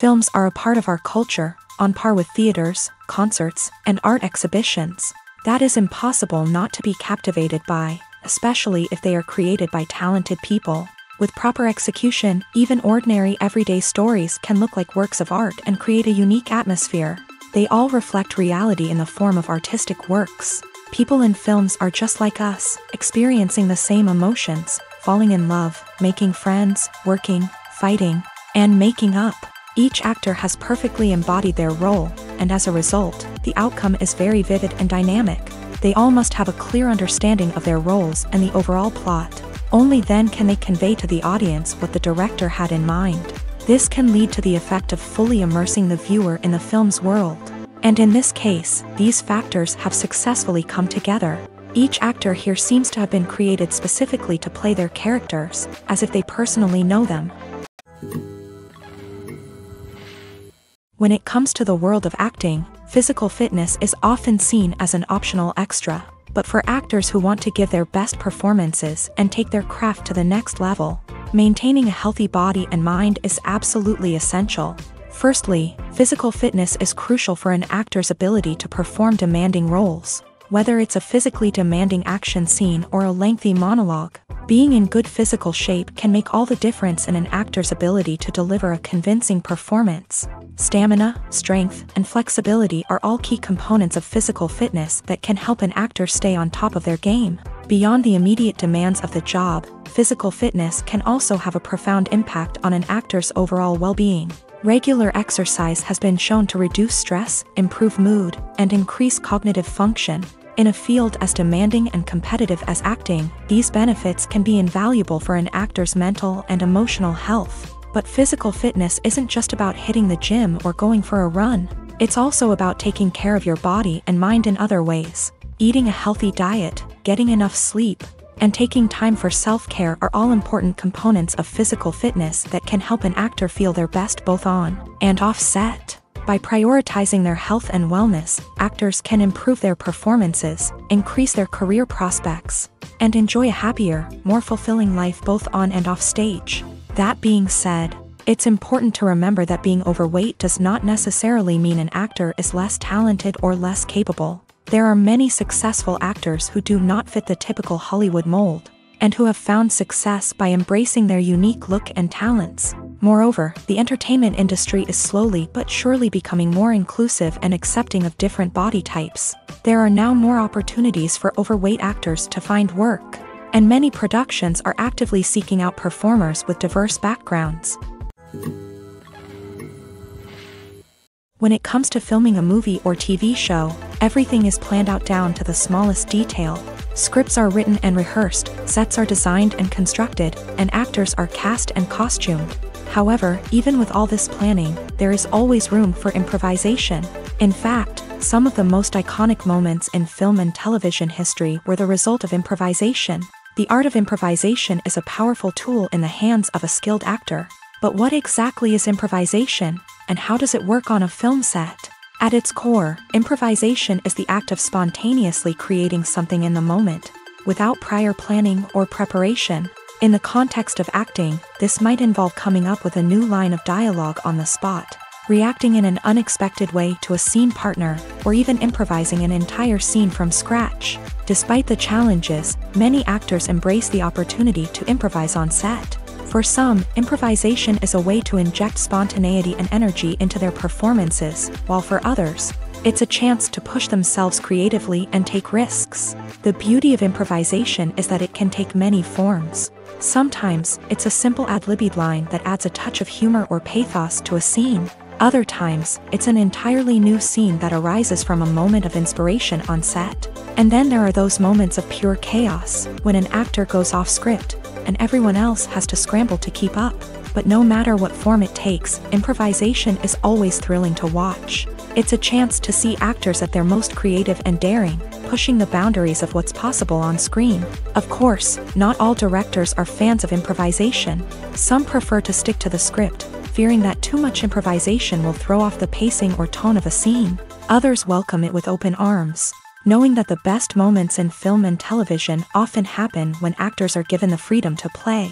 Films are a part of our culture, on par with theaters, concerts, and art exhibitions. That is impossible not to be captivated by, especially if they are created by talented people. With proper execution, even ordinary everyday stories can look like works of art and create a unique atmosphere. They all reflect reality in the form of artistic works. People in films are just like us, experiencing the same emotions, falling in love, making friends, working, fighting, and making up. Each actor has perfectly embodied their role, and as a result, the outcome is very vivid and dynamic. They all must have a clear understanding of their roles and the overall plot. Only then can they convey to the audience what the director had in mind. This can lead to the effect of fully immersing the viewer in the film's world. And in this case, these factors have successfully come together. Each actor here seems to have been created specifically to play their characters, as if they personally know them. When it comes to the world of acting, physical fitness is often seen as an optional extra. But for actors who want to give their best performances and take their craft to the next level, maintaining a healthy body and mind is absolutely essential. Firstly, physical fitness is crucial for an actor's ability to perform demanding roles. Whether it's a physically demanding action scene or a lengthy monologue, being in good physical shape can make all the difference in an actor's ability to deliver a convincing performance. Stamina, strength, and flexibility are all key components of physical fitness that can help an actor stay on top of their game. Beyond the immediate demands of the job, physical fitness can also have a profound impact on an actor's overall well-being. Regular exercise has been shown to reduce stress, improve mood, and increase cognitive function. In a field as demanding and competitive as acting, these benefits can be invaluable for an actor's mental and emotional health. But physical fitness isn't just about hitting the gym or going for a run. It's also about taking care of your body and mind in other ways. Eating a healthy diet, getting enough sleep, and taking time for self-care are all important components of physical fitness that can help an actor feel their best both on and off set. By prioritizing their health and wellness, actors can improve their performances, increase their career prospects, and enjoy a happier, more fulfilling life both on and off stage. That being said, it's important to remember that being overweight does not necessarily mean an actor is less talented or less capable. There are many successful actors who do not fit the typical Hollywood mold, and who have found success by embracing their unique look and talents. Moreover, the entertainment industry is slowly but surely becoming more inclusive and accepting of different body types. There are now more opportunities for overweight actors to find work, and many productions are actively seeking out performers with diverse backgrounds. When it comes to filming a movie or TV show, everything is planned out down to the smallest detail. Scripts are written and rehearsed, sets are designed and constructed, and actors are cast and costumed. However, even with all this planning, there is always room for improvisation. In fact, some of the most iconic moments in film and television history were the result of improvisation. The art of improvisation is a powerful tool in the hands of a skilled actor. But what exactly is improvisation, and how does it work on a film set? At its core, improvisation is the act of spontaneously creating something in the moment, without prior planning or preparation. In the context of acting, this might involve coming up with a new line of dialogue on the spot, reacting in an unexpected way to a scene partner, or even improvising an entire scene from scratch. Despite the challenges, many actors embrace the opportunity to improvise on set. For some, improvisation is a way to inject spontaneity and energy into their performances, while for others, it's a chance to push themselves creatively and take risks. The beauty of improvisation is that it can take many forms. Sometimes, it's a simple ad-libbed line that adds a touch of humor or pathos to a scene. Other times, it's an entirely new scene that arises from a moment of inspiration on set. And then there are those moments of pure chaos, when an actor goes off script, and everyone else has to scramble to keep up. But no matter what form it takes, improvisation is always thrilling to watch. It's a chance to see actors at their most creative and daring, pushing the boundaries of what's possible on screen. Of course, not all directors are fans of improvisation. Some prefer to stick to the script, fearing that too much improvisation will throw off the pacing or tone of a scene. Others welcome it with open arms, knowing that the best moments in film and television often happen when actors are given the freedom to play.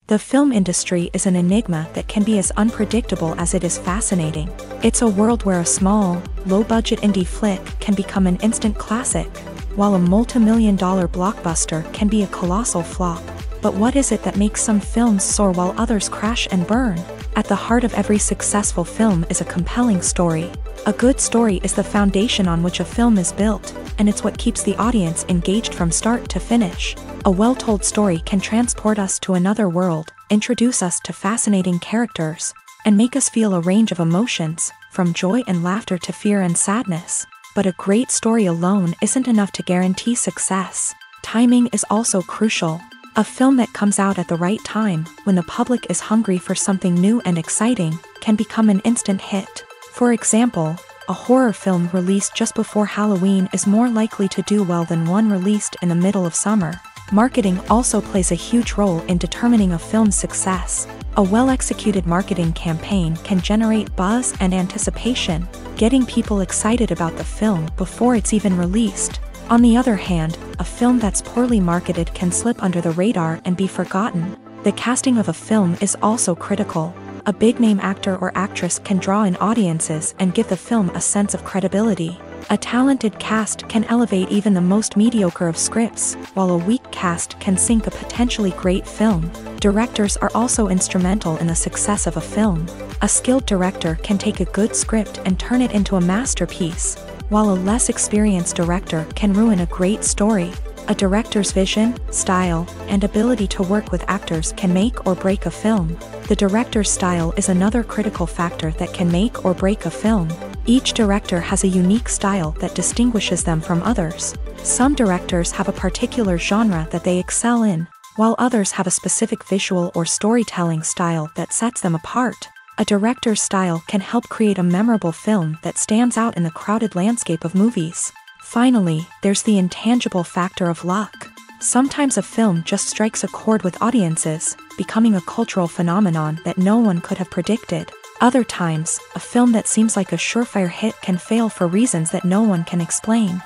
The film industry is an enigma that can be as unpredictable as it is fascinating. It's a world where a small, low-budget indie flick can become an instant classic, while a multi-million-dollar blockbuster can be a colossal flop. But what is it that makes some films soar while others crash and burn? At the heart of every successful film is a compelling story. A good story is the foundation on which a film is built, and it's what keeps the audience engaged from start to finish. A well-told story can transport us to another world, introduce us to fascinating characters, and make us feel a range of emotions, from joy and laughter to fear and sadness. But a great story alone isn't enough to guarantee success. Timing is also crucial. A film that comes out at the right time, when the public is hungry for something new and exciting, can become an instant hit. For example, a horror film released just before Halloween is more likely to do well than one released in the middle of summer. Marketing also plays a huge role in determining a film's success. A well-executed marketing campaign can generate buzz and anticipation, getting people excited about the film before it's even released. On the other hand, a film that's poorly marketed can slip under the radar and be forgotten. The casting of a film is also critical. A big-name actor or actress can draw in audiences and give the film a sense of credibility. A talented cast can elevate even the most mediocre of scripts, while a weak cast can sink a potentially great film. Directors are also instrumental in the success of a film. A skilled director can take a good script and turn it into a masterpiece, while a less experienced director can ruin a great story. A director's vision, style, and ability to work with actors can make or break a film. The director's style is another critical factor that can make or break a film. Each director has a unique style that distinguishes them from others. Some directors have a particular genre that they excel in, while others have a specific visual or storytelling style that sets them apart. A director's style can help create a memorable film that stands out in the crowded landscape of movies. Finally, there's the intangible factor of luck. Sometimes a film just strikes a chord with audiences, becoming a cultural phenomenon that no one could have predicted. Other times, a film that seems like a surefire hit can fail for reasons that no one can explain.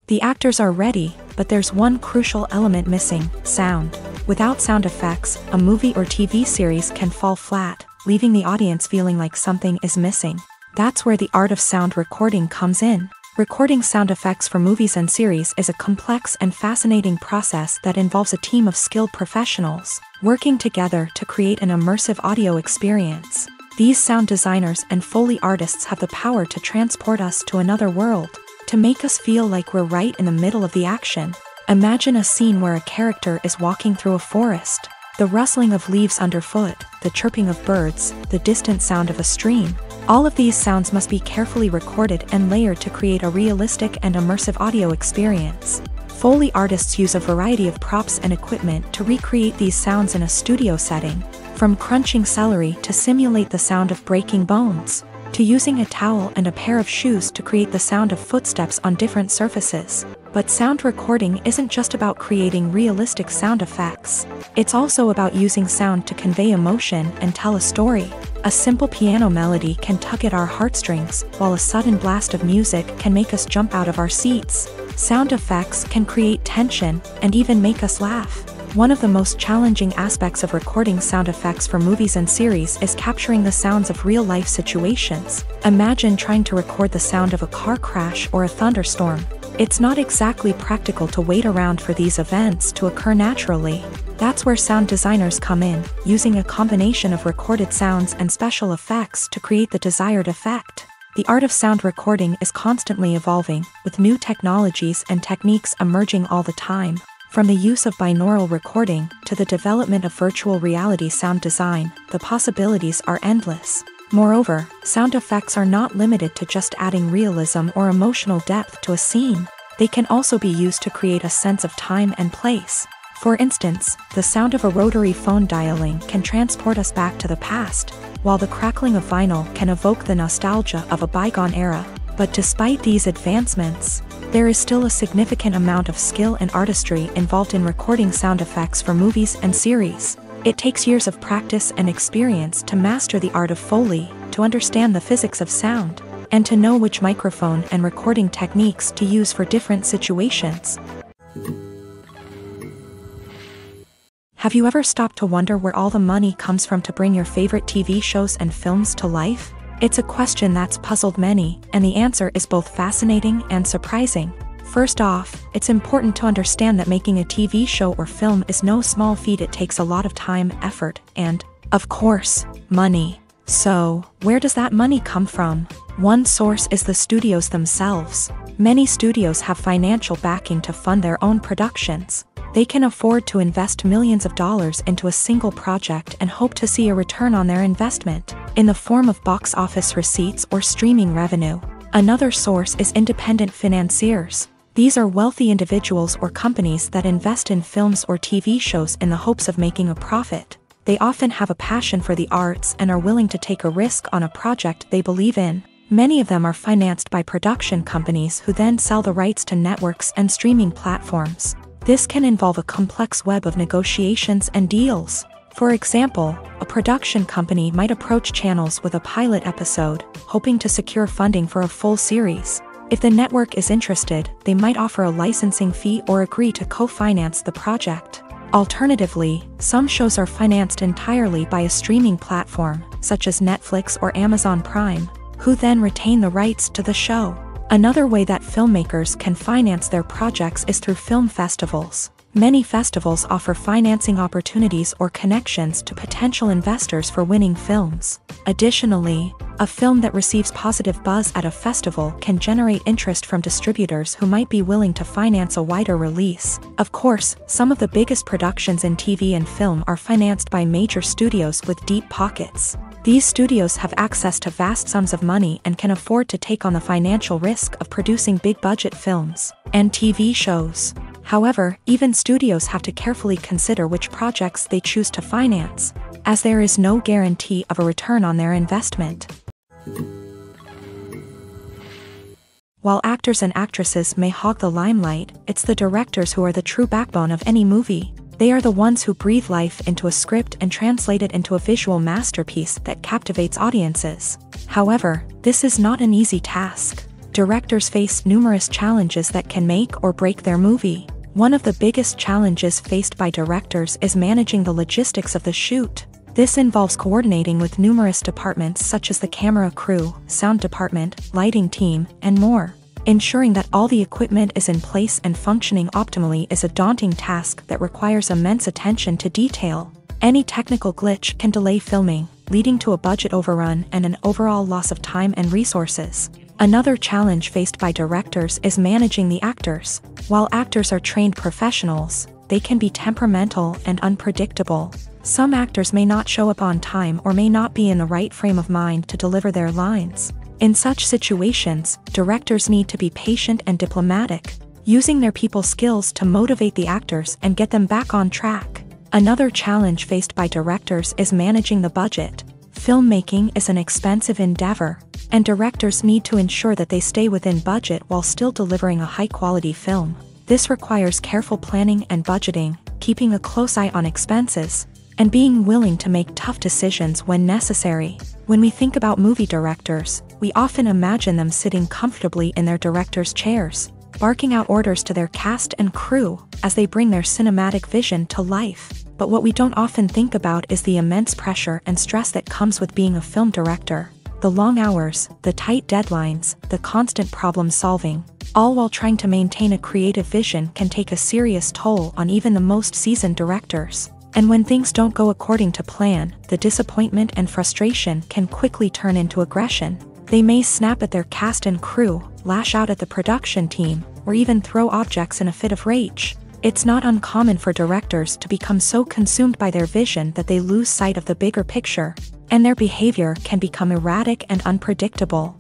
The actors are ready, but there's one crucial element missing: sound. Without sound effects, a movie or TV series can fall flat, leaving the audience feeling like something is missing. That's where the art of sound recording comes in. Recording sound effects for movies and series is a complex and fascinating process that involves a team of skilled professionals working together to create an immersive audio experience. These sound designers and Foley artists have the power to transport us to another world, to make us feel like we're right in the middle of the action. Imagine a scene where a character is walking through a forest. The rustling of leaves underfoot, the chirping of birds, the distant sound of a stream. All of these sounds must be carefully recorded and layered to create a realistic and immersive audio experience. Foley artists use a variety of props and equipment to recreate these sounds in a studio setting, from crunching celery to simulate the sound of breaking bones, to using a towel and a pair of shoes to create the sound of footsteps on different surfaces. But sound recording isn't just about creating realistic sound effects. It's also about using sound to convey emotion and tell a story. A simple piano melody can tug at our heartstrings, while a sudden blast of music can make us jump out of our seats. Sound effects can create tension and even make us laugh. One of the most challenging aspects of recording sound effects for movies and series is capturing the sounds of real-life situations. Imagine trying to record the sound of a car crash or a thunderstorm. It's not exactly practical to wait around for these events to occur naturally. That's where sound designers come in, using a combination of recorded sounds and special effects to create the desired effect. The art of sound recording is constantly evolving, with new technologies and techniques emerging all the time. From the use of binaural recording to the development of virtual reality sound design, the possibilities are endless. Moreover, sound effects are not limited to just adding realism or emotional depth to a scene. They can also be used to create a sense of time and place. For instance, the sound of a rotary phone dialing can transport us back to the past, while the crackling of vinyl can evoke the nostalgia of a bygone era. But despite these advancements, there is still a significant amount of skill and artistry involved in recording sound effects for movies and series. It takes years of practice and experience to master the art of Foley, to understand the physics of sound, and to know which microphone and recording techniques to use for different situations. Have you ever stopped to wonder where all the money comes from to bring your favorite TV shows and films to life? It's a question that's puzzled many, and the answer is both fascinating and surprising. First off, it's important to understand that making a TV show or film is no small feat. It takes a lot of time, effort, and, of course, money. So, where does that money come from? One source is the studios themselves. Many studios have financial backing to fund their own productions. They can afford to invest millions of dollars into a single project and hope to see a return on their investment, in the form of box office receipts or streaming revenue. Another source is independent financiers. These are wealthy individuals or companies that invest in films or TV shows in the hopes of making a profit. They often have a passion for the arts and are willing to take a risk on a project they believe in. Many of them are financed by production companies who then sell the rights to networks and streaming platforms. This can involve a complex web of negotiations and deals. For example, a production company might approach channels with a pilot episode, hoping to secure funding for a full series. If the network is interested, they might offer a licensing fee or agree to co-finance the project. Alternatively, some shows are financed entirely by a streaming platform, such as Netflix or Amazon Prime, who then retain the rights to the show. Another way that filmmakers can finance their projects is through film festivals. Many festivals offer financing opportunities or connections to potential investors for winning films. Additionally, a film that receives positive buzz at a festival can generate interest from distributors who might be willing to finance a wider release. Of course, some of the biggest productions in TV and film are financed by major studios with deep pockets. These studios have access to vast sums of money and can afford to take on the financial risk of producing big-budget films and TV shows. However, even studios have to carefully consider which projects they choose to finance, as there is no guarantee of a return on their investment. While actors and actresses may hog the limelight, it's the directors who are the true backbone of any movie. They are the ones who breathe life into a script and translate it into a visual masterpiece that captivates audiences. However, this is not an easy task. Directors face numerous challenges that can make or break their movie. One of the biggest challenges faced by directors is managing the logistics of the shoot. This involves coordinating with numerous departments such as the camera crew, sound department, lighting team, and more. Ensuring that all the equipment is in place and functioning optimally is a daunting task that requires immense attention to detail. Any technical glitch can delay filming, leading to a budget overrun and an overall loss of time and resources. Another challenge faced by directors is managing the actors. While actors are trained professionals, they can be temperamental and unpredictable. Some actors may not show up on time or may not be in the right frame of mind to deliver their lines. In such situations, directors need to be patient and diplomatic, using their people skills to motivate the actors and get them back on track. Another challenge faced by directors is managing the budget. Filmmaking is an expensive endeavor, and directors need to ensure that they stay within budget while still delivering a high-quality film. This requires careful planning and budgeting, keeping a close eye on expenses, and being willing to make tough decisions when necessary. When we think about movie directors, we often imagine them sitting comfortably in their director's chairs, barking out orders to their cast and crew as they bring their cinematic vision to life. But what we don't often think about is the immense pressure and stress that comes with being a film director. The long hours, the tight deadlines, the constant problem solving, all while trying to maintain a creative vision can take a serious toll on even the most seasoned directors. And when things don't go according to plan, the disappointment and frustration can quickly turn into aggression. They may snap at their cast and crew, lash out at the production team, or even throw objects in a fit of rage. It's not uncommon for directors to become so consumed by their vision that they lose sight of the bigger picture, and their behavior can become erratic and unpredictable.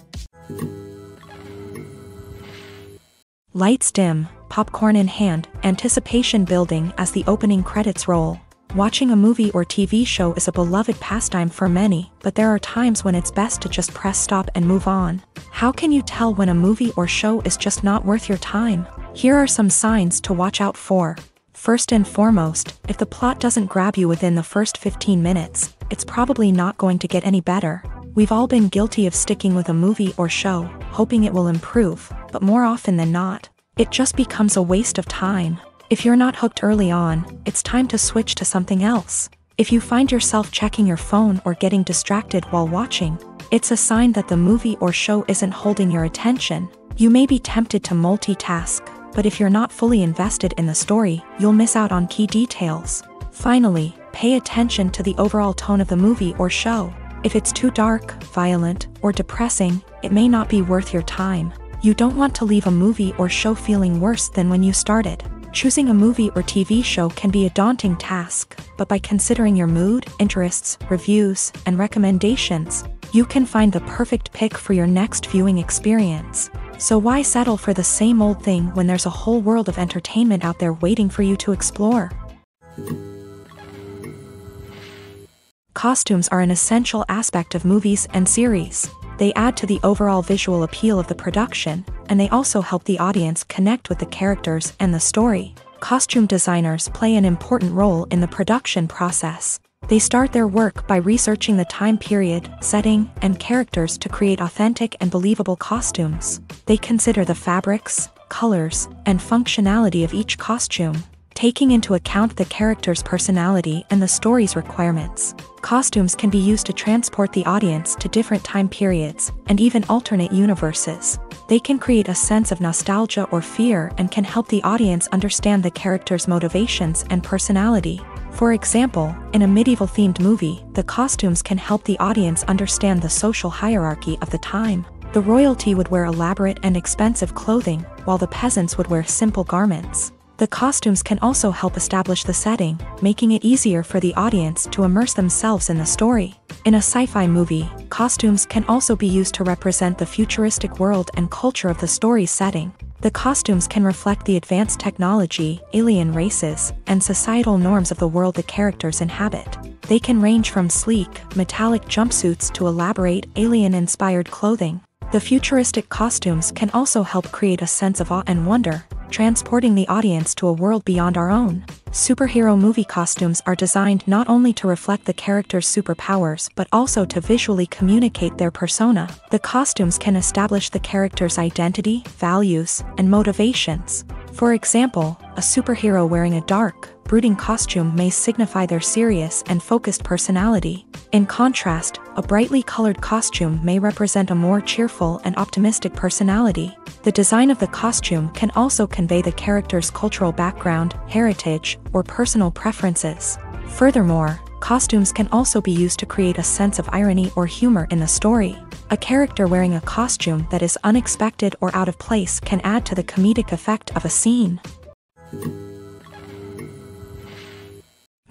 Lights dim, popcorn in hand, anticipation building as the opening credits roll. Watching a movie or TV show is a beloved pastime for many, but there are times when it's best to just press stop and move on. How can you tell when a movie or show is just not worth your time? Here are some signs to watch out for. First and foremost, if the plot doesn't grab you within the first 15 minutes, it's probably not going to get any better. We've all been guilty of sticking with a movie or show, hoping it will improve, but more often than not, it just becomes a waste of time. If you're not hooked early on, it's time to switch to something else. If you find yourself checking your phone or getting distracted while watching, it's a sign that the movie or show isn't holding your attention. You may be tempted to multitask, but if you're not fully invested in the story, you'll miss out on key details. Finally, pay attention to the overall tone of the movie or show. If it's too dark, violent, or depressing, it may not be worth your time. You don't want to leave a movie or show feeling worse than when you started. Choosing a movie or TV show can be a daunting task, but by considering your mood, interests, reviews, and recommendations, you can find the perfect pick for your next viewing experience. So why settle for the same old thing when there's a whole world of entertainment out there waiting for you to explore? Costumes are an essential aspect of movies and series. They add to the overall visual appeal of the production, and they also help the audience connect with the characters and the story. Costume designers play an important role in the production process. They start their work by researching the time period, setting, and characters to create authentic and believable costumes. They consider the fabrics, colors, and functionality of each costume, taking into account the character's personality and the story's requirements. Costumes can be used to transport the audience to different time periods and even alternate universes. They can create a sense of nostalgia or fear and can help the audience understand the character's motivations and personality. For example, in a medieval-themed movie, the costumes can help the audience understand the social hierarchy of the time. The royalty would wear elaborate and expensive clothing, while the peasants would wear simple garments. The costumes can also help establish the setting, making it easier for the audience to immerse themselves in the story. In a sci-fi movie, costumes can also be used to represent the futuristic world and culture of the story's setting. The costumes can reflect the advanced technology, alien races, and societal norms of the world the characters inhabit. They can range from sleek, metallic jumpsuits to elaborate, alien-inspired clothing. The futuristic costumes can also help create a sense of awe and wonder, transporting the audience to a world beyond our own. Superhero movie costumes are designed not only to reflect the character's superpowers but also to visually communicate their persona. The costumes can establish the character's identity, values, and motivations. For example, a superhero wearing a dark, brooding costume may signify their serious and focused personality. In contrast, a brightly colored costume may represent a more cheerful and optimistic personality. The design of the costume can also convey the character's cultural background, heritage, or personal preferences. Furthermore, costumes can also be used to create a sense of irony or humor in the story. A character wearing a costume that is unexpected or out of place can add to the comedic effect of a scene.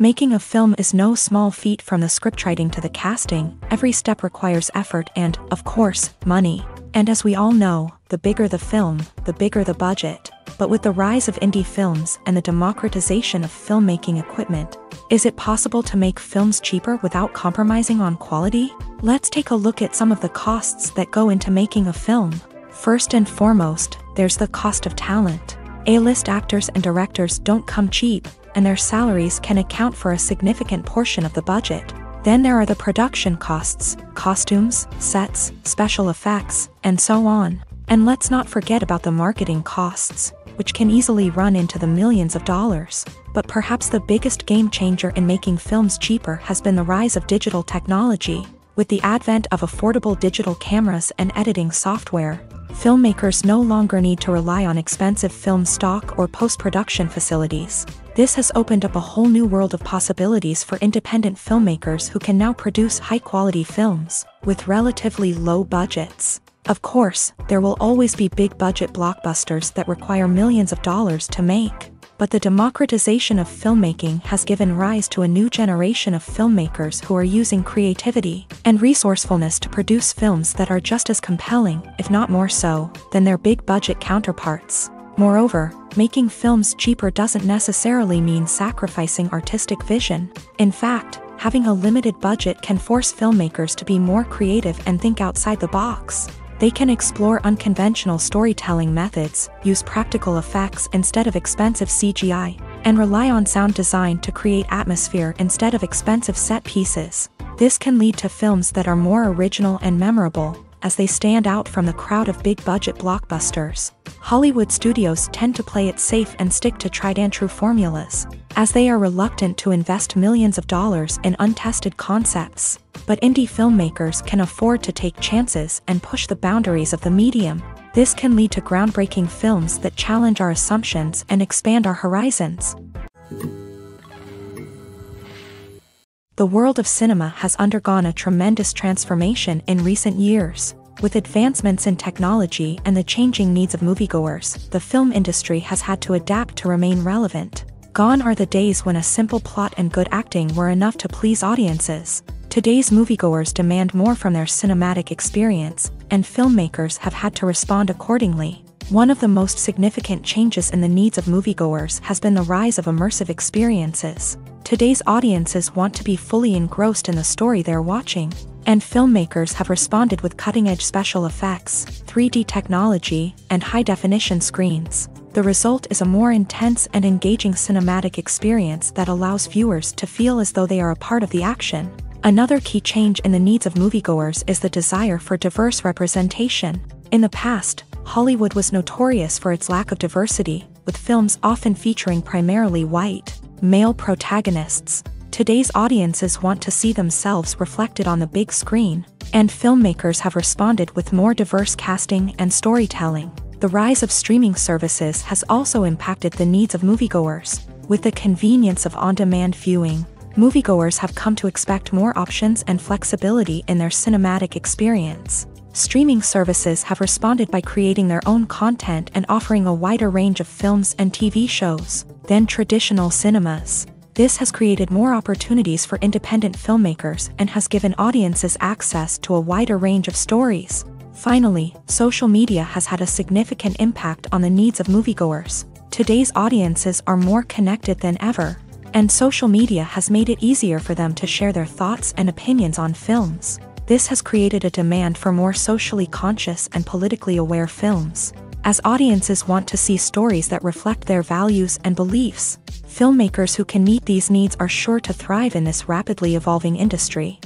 Making a film is no small feat. From the scriptwriting to the casting, every step requires effort and, of course, money. And as we all know, the bigger the film, the bigger the budget. But with the rise of indie films and the democratization of filmmaking equipment, is it possible to make films cheaper without compromising on quality? Let's take a look at some of the costs that go into making a film. First and foremost, there's the cost of talent. A-list actors and directors don't come cheap, and their salaries can account for a significant portion of the budget. Then there are the production costs, costumes, sets, special effects, and so on. And let's not forget about the marketing costs, which can easily run into the millions of dollars. But perhaps the biggest game changer in making films cheaper has been the rise of digital technology. With the advent of affordable digital cameras and editing software, filmmakers no longer need to rely on expensive film stock or post-production facilities. This has opened up a whole new world of possibilities for independent filmmakers who can now produce high-quality films with relatively low budgets. Of course, there will always be big-budget blockbusters that require millions of dollars to make. But the democratization of filmmaking has given rise to a new generation of filmmakers who are using creativity and resourcefulness to produce films that are just as compelling, if not more so, than their big-budget counterparts. Moreover, making films cheaper doesn't necessarily mean sacrificing artistic vision. In fact, having a limited budget can force filmmakers to be more creative and think outside the box. They can explore unconventional storytelling methods, use practical effects instead of expensive CGI, and rely on sound design to create atmosphere instead of expensive set pieces. This can lead to films that are more original and memorable, as they stand out from the crowd of big-budget blockbusters. Hollywood studios tend to play it safe and stick to tried-and-true formulas, as they are reluctant to invest millions of dollars in untested concepts. But indie filmmakers can afford to take chances and push the boundaries of the medium. This can lead to groundbreaking films that challenge our assumptions and expand our horizons. The world of cinema has undergone a tremendous transformation in recent years. With advancements in technology and the changing needs of moviegoers, the film industry has had to adapt to remain relevant. Gone are the days when a simple plot and good acting were enough to please audiences. Today's moviegoers demand more from their cinematic experience, and filmmakers have had to respond accordingly. One of the most significant changes in the needs of moviegoers has been the rise of immersive experiences. Today's audiences want to be fully engrossed in the story they're watching, and filmmakers have responded with cutting-edge special effects, 3D technology, and high-definition screens. The result is a more intense and engaging cinematic experience that allows viewers to feel as though they are a part of the action. Another key change in the needs of moviegoers is the desire for diverse representation. In the past, Hollywood was notorious for its lack of diversity, with films often featuring primarily white, male protagonists. Today's audiences want to see themselves reflected on the big screen, and filmmakers have responded with more diverse casting and storytelling. The rise of streaming services has also impacted the needs of moviegoers. With the convenience of on-demand viewing, moviegoers have come to expect more options and flexibility in their cinematic experience. Streaming services have responded by creating their own content and offering a wider range of films and TV shows than traditional cinemas. This has created more opportunities for independent filmmakers and has given audiences access to a wider range of stories. Finally, social media has had a significant impact on the needs of moviegoers. Today's audiences are more connected than ever, and social media has made it easier for them to share their thoughts and opinions on films. This has created a demand for more socially conscious and politically aware films. As audiences want to see stories that reflect their values and beliefs, filmmakers who can meet these needs are sure to thrive in this rapidly evolving industry.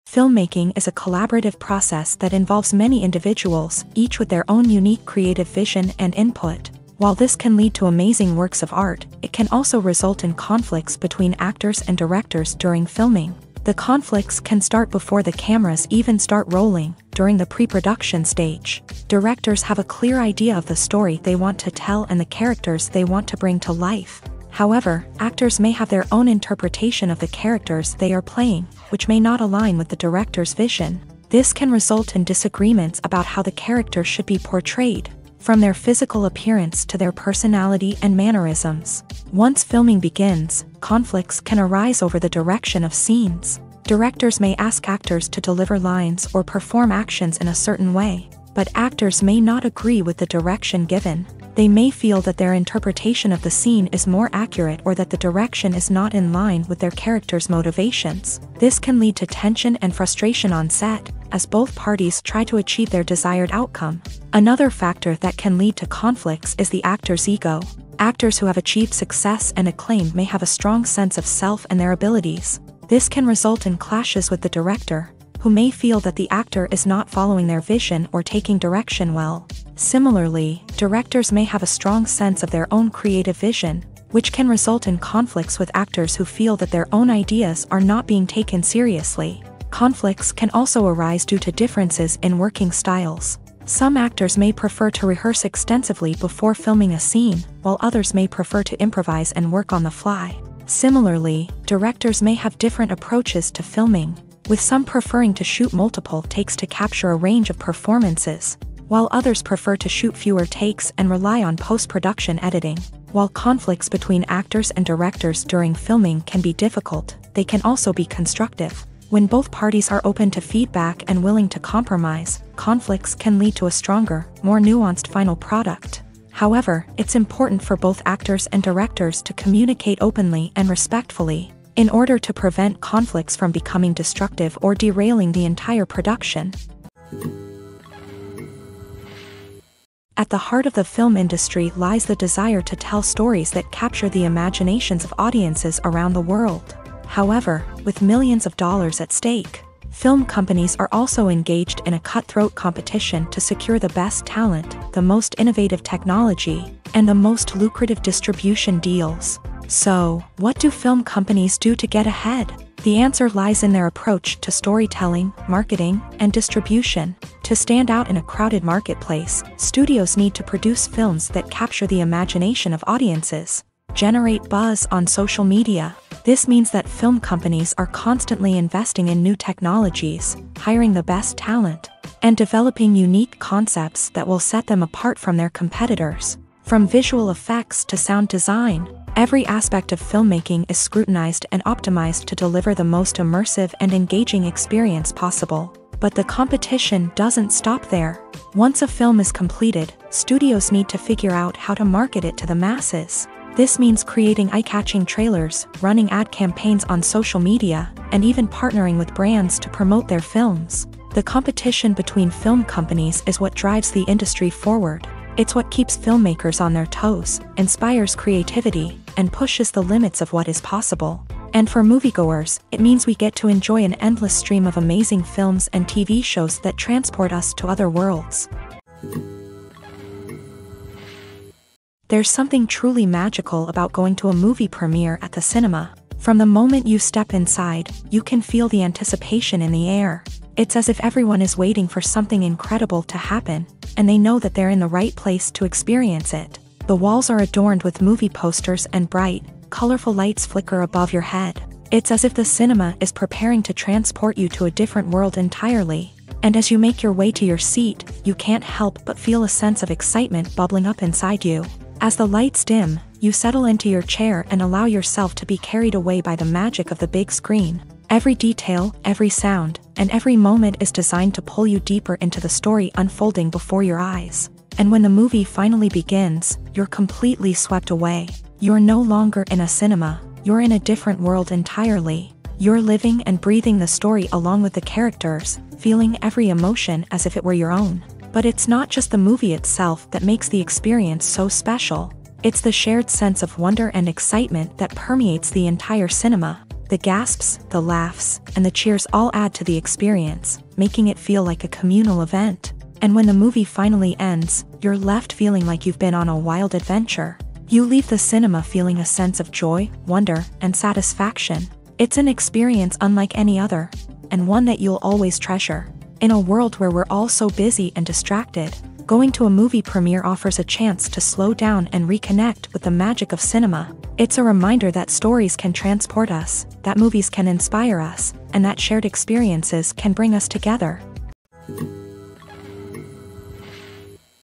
Filmmaking is a collaborative process that involves many individuals, each with their own unique creative vision and input. While this can lead to amazing works of art, it can also result in conflicts between actors and directors during filming. The conflicts can start before the cameras even start rolling, during the pre-production stage. Directors have a clear idea of the story they want to tell and the characters they want to bring to life. However, actors may have their own interpretation of the characters they are playing, which may not align with the director's vision. This can result in disagreements about how the characters should be portrayed, from their physical appearance to their personality and mannerisms. Once filming begins, conflicts can arise over the direction of scenes. Directors may ask actors to deliver lines or perform actions in a certain way, but actors may not agree with the direction given. They may feel that their interpretation of the scene is more accurate or that the direction is not in line with their character's motivations. This can lead to tension and frustration on set, as both parties try to achieve their desired outcome. Another factor that can lead to conflicts is the actor's ego. Actors who have achieved success and acclaim may have a strong sense of self and their abilities. This can result in clashes with the director, who may feel that the actor is not following their vision or taking direction well. Similarly, directors may have a strong sense of their own creative vision, which can result in conflicts with actors who feel that their own ideas are not being taken seriously. Conflicts can also arise due to differences in working styles. Some actors may prefer to rehearse extensively before filming a scene, while others may prefer to improvise and work on the fly. Similarly, directors may have different approaches to filming, with some preferring to shoot multiple takes to capture a range of performances, while others prefer to shoot fewer takes and rely on post-production editing. While conflicts between actors and directors during filming can be difficult, they can also be constructive. When both parties are open to feedback and willing to compromise, conflicts can lead to a stronger, more nuanced final product. However, it's important for both actors and directors to communicate openly and respectfully, in order to prevent conflicts from becoming destructive or derailing the entire production. At the heart of the film industry lies the desire to tell stories that capture the imaginations of audiences around the world. However, with millions of dollars at stake, Film companies are also engaged in a cutthroat competition to secure the best talent, the most innovative technology, and the most lucrative distribution deals. So, what do film companies do to get ahead? The answer lies in their approach to storytelling, marketing, and distribution. To stand out in a crowded marketplace, studios need to produce films that capture the imagination of audiences, generate buzz on social media. This means that film companies are constantly investing in new technologies, hiring the best talent, and developing unique concepts that will set them apart from their competitors. From visual effects to sound design, every aspect of filmmaking is scrutinized and optimized to deliver the most immersive and engaging experience possible. But the competition doesn't stop there. Once a film is completed, studios need to figure out how to market it to the masses. This means creating eye-catching trailers, running ad campaigns on social media, and even partnering with brands to promote their films. The competition between film companies is what drives the industry forward. It's what keeps filmmakers on their toes, inspires creativity, and pushes the limits of what is possible. And for moviegoers, it means we get to enjoy an endless stream of amazing films and TV shows that transport us to other worlds. There's something truly magical about going to a movie premiere at the cinema. From the moment you step inside, you can feel the anticipation in the air. It's as if everyone is waiting for something incredible to happen, and they know that they're in the right place to experience it. The walls are adorned with movie posters and bright, colorful lights flicker above your head. It's as if the cinema is preparing to transport you to a different world entirely. And as you make your way to your seat, you can't help but feel a sense of excitement bubbling up inside you. As the lights dim, you settle into your chair and allow yourself to be carried away by the magic of the big screen. Every detail, every sound, and every moment is designed to pull you deeper into the story unfolding before your eyes. And when the movie finally begins, you're completely swept away. You're no longer in a cinema, you're in a different world entirely. You're living and breathing the story along with the characters, feeling every emotion as if it were your own. But it's not just the movie itself that makes the experience so special. It's the shared sense of wonder and excitement that permeates the entire cinema. The gasps, the laughs, and the cheers all add to the experience, making it feel like a communal event. And when the movie finally ends, you're left feeling like you've been on a wild adventure. You leave the cinema feeling a sense of joy, wonder, and satisfaction. It's an experience unlike any other, and one that you'll always treasure. In a world where we're all so busy and distracted, going to a movie premiere offers a chance to slow down and reconnect with the magic of cinema. It's a reminder that stories can transport us, that movies can inspire us, and that shared experiences can bring us together.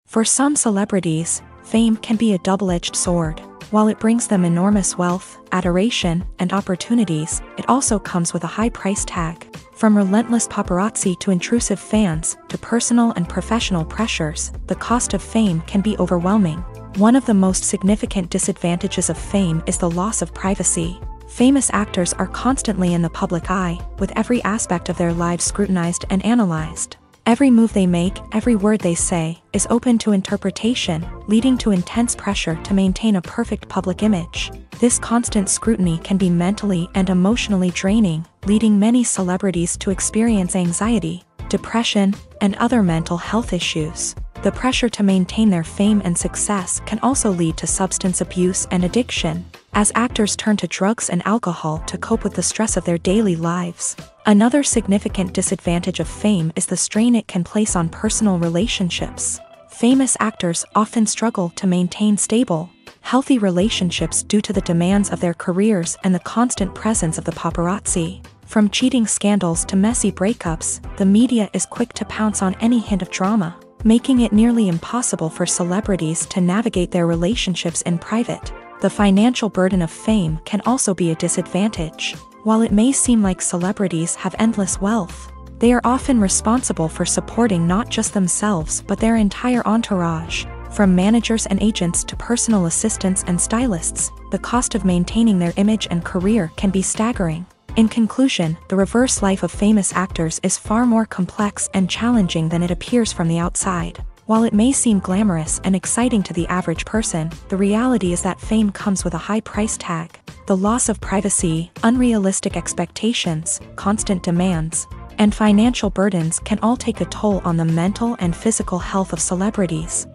For some celebrities, fame can be a double-edged sword. While it brings them enormous wealth, adoration, and opportunities, it also comes with a high price tag. From relentless paparazzi to intrusive fans, to personal and professional pressures, the cost of fame can be overwhelming. One of the most significant disadvantages of fame is the loss of privacy. Famous actors are constantly in the public eye, with every aspect of their lives scrutinized and analyzed. Every move they make, every word they say, is open to interpretation, leading to intense pressure to maintain a perfect public image. This constant scrutiny can be mentally and emotionally draining, leading many celebrities to experience anxiety, depression, and other mental health issues. The pressure to maintain their fame and success can also lead to substance abuse and addiction, as actors turn to drugs and alcohol to cope with the stress of their daily lives. Another significant disadvantage of fame is the strain it can place on personal relationships. Famous actors often struggle to maintain stable, healthy relationships due to the demands of their careers and the constant presence of the paparazzi. From cheating scandals to messy breakups, the media is quick to pounce on any hint of drama, making it nearly impossible for celebrities to navigate their relationships in private. The financial burden of fame can also be a disadvantage. While it may seem like celebrities have endless wealth, they are often responsible for supporting not just themselves but their entire entourage. From managers and agents to personal assistants and stylists, the cost of maintaining their image and career can be staggering. In conclusion, the reverse life of famous actors is far more complex and challenging than it appears from the outside. While it may seem glamorous and exciting to the average person, the reality is that fame comes with a high price tag. The loss of privacy, unrealistic expectations, constant demands, and financial burdens can all take a toll on the mental and physical health of celebrities.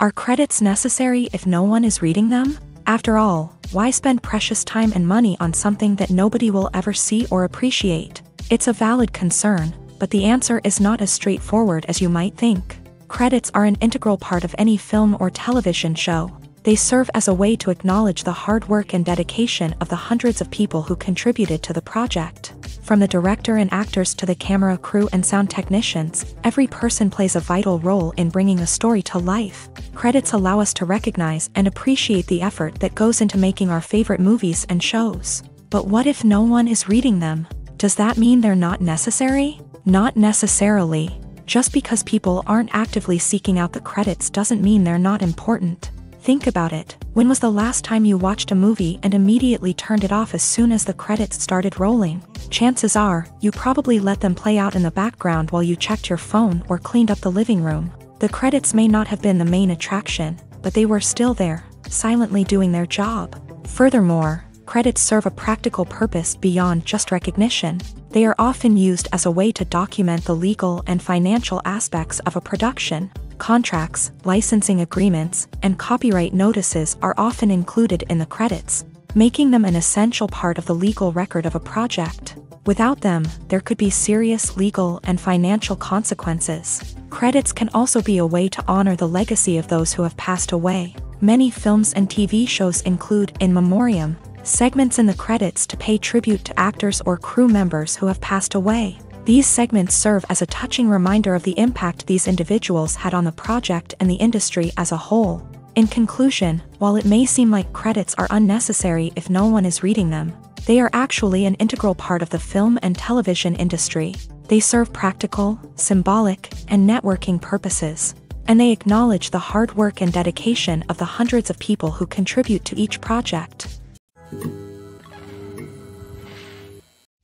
Are credits necessary if no one is reading them? After all, why spend precious time and money on something that nobody will ever see or appreciate? It's a valid concern, but the answer is not as straightforward as you might think. Credits are an integral part of any film or television show. They serve as a way to acknowledge the hard work and dedication of the hundreds of people who contributed to the project. From the director and actors to the camera crew and sound technicians, every person plays a vital role in bringing a story to life. Credits allow us to recognize and appreciate the effort that goes into making our favorite movies and shows. But what if no one is reading them? Does that mean they're not necessary? Not necessarily. Just because people aren't actively seeking out the credits doesn't mean they're not important. Think about it. When was the last time you watched a movie and immediately turned it off as soon as the credits started rolling? Chances are, you probably let them play out in the background while you checked your phone or cleaned up the living room. The credits may not have been the main attraction, but they were still there, silently doing their job. Furthermore, credits serve a practical purpose beyond just recognition. They are often used as a way to document the legal and financial aspects of a production. Contracts, licensing agreements, and copyright notices are often included in the credits, making them an essential part of the legal record of a project. Without them, there could be serious legal and financial consequences. Credits can also be a way to honor the legacy of those who have passed away. Many films and TV shows include in memoriam segments in the credits to pay tribute to actors or crew members who have passed away. These segments serve as a touching reminder of the impact these individuals had on the project and the industry as a whole. In conclusion, while it may seem like credits are unnecessary if no one is reading them, they are actually an integral part of the film and television industry. They serve practical, symbolic, and networking purposes, and they acknowledge the hard work and dedication of the hundreds of people who contribute to each project.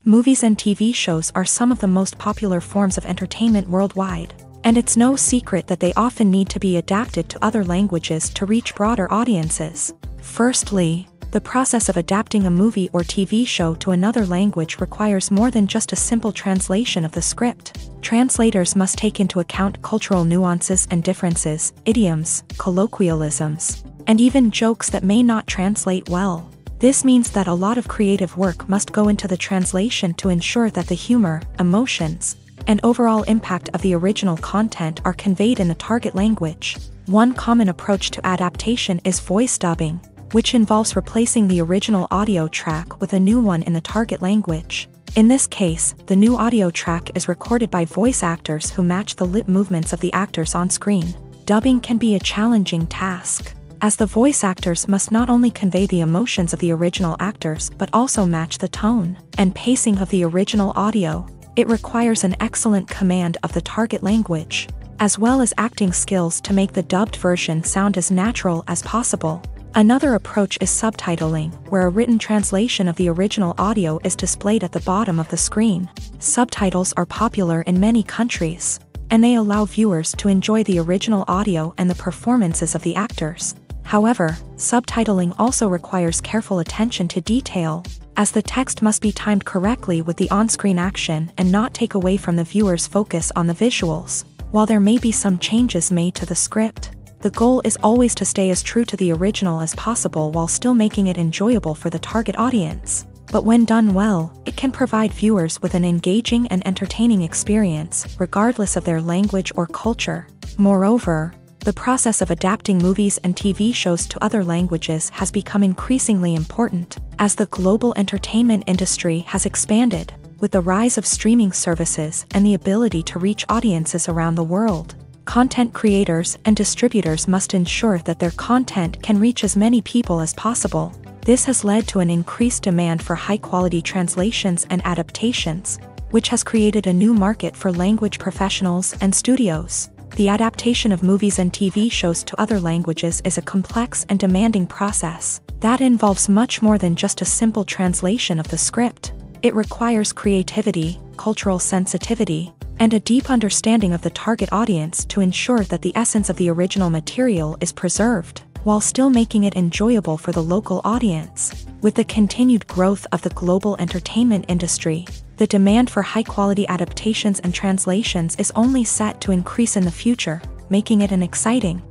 Movies and TV shows are some of the most popular forms of entertainment worldwide, and it's no secret that they often need to be adapted to other languages to reach broader audiences. Firstly, the process of adapting a movie or TV show to another language requires more than just a simple translation of the script. Translators must take into account cultural nuances and differences, idioms, colloquialisms, and even jokes that may not translate well. This means that a lot of creative work must go into the translation to ensure that the humor, emotions, and overall impact of the original content are conveyed in the target language. One common approach to adaptation is voice dubbing, which involves replacing the original audio track with a new one in the target language. In this case, the new audio track is recorded by voice actors who match the lip movements of the actors on screen. Dubbing can be a challenging task, as the voice actors must not only convey the emotions of the original actors but also match the tone and pacing of the original audio. It requires an excellent command of the target language, as well as acting skills to make the dubbed version sound as natural as possible. Another approach is subtitling, where a written translation of the original audio is displayed at the bottom of the screen. Subtitles are popular in many countries, and they allow viewers to enjoy the original audio and the performances of the actors. However, subtitling also requires careful attention to detail, as the text must be timed correctly with the on-screen action and not take away from the viewer's focus on the visuals. While there may be some changes made to the script, the goal is always to stay as true to the original as possible while still making it enjoyable for the target audience. But when done well, it can provide viewers with an engaging and entertaining experience, regardless of their language or culture. Moreover, the process of adapting movies and TV shows to other languages has become increasingly important, as the global entertainment industry has expanded, with the rise of streaming services and the ability to reach audiences around the world. Content creators and distributors must ensure that their content can reach as many people as possible. This has led to an increased demand for high-quality translations and adaptations, which has created a new market for language professionals and studios. The adaptation of movies and TV shows to other languages is a complex and demanding process that involves much more than just a simple translation of the script. It requires creativity, cultural sensitivity, and a deep understanding of the target audience to ensure that the essence of the original material is preserved. while still making it enjoyable for the local audience. With the continued growth of the global entertainment industry, the demand for high-quality adaptations and translations is only set to increase in the future, making it an exciting.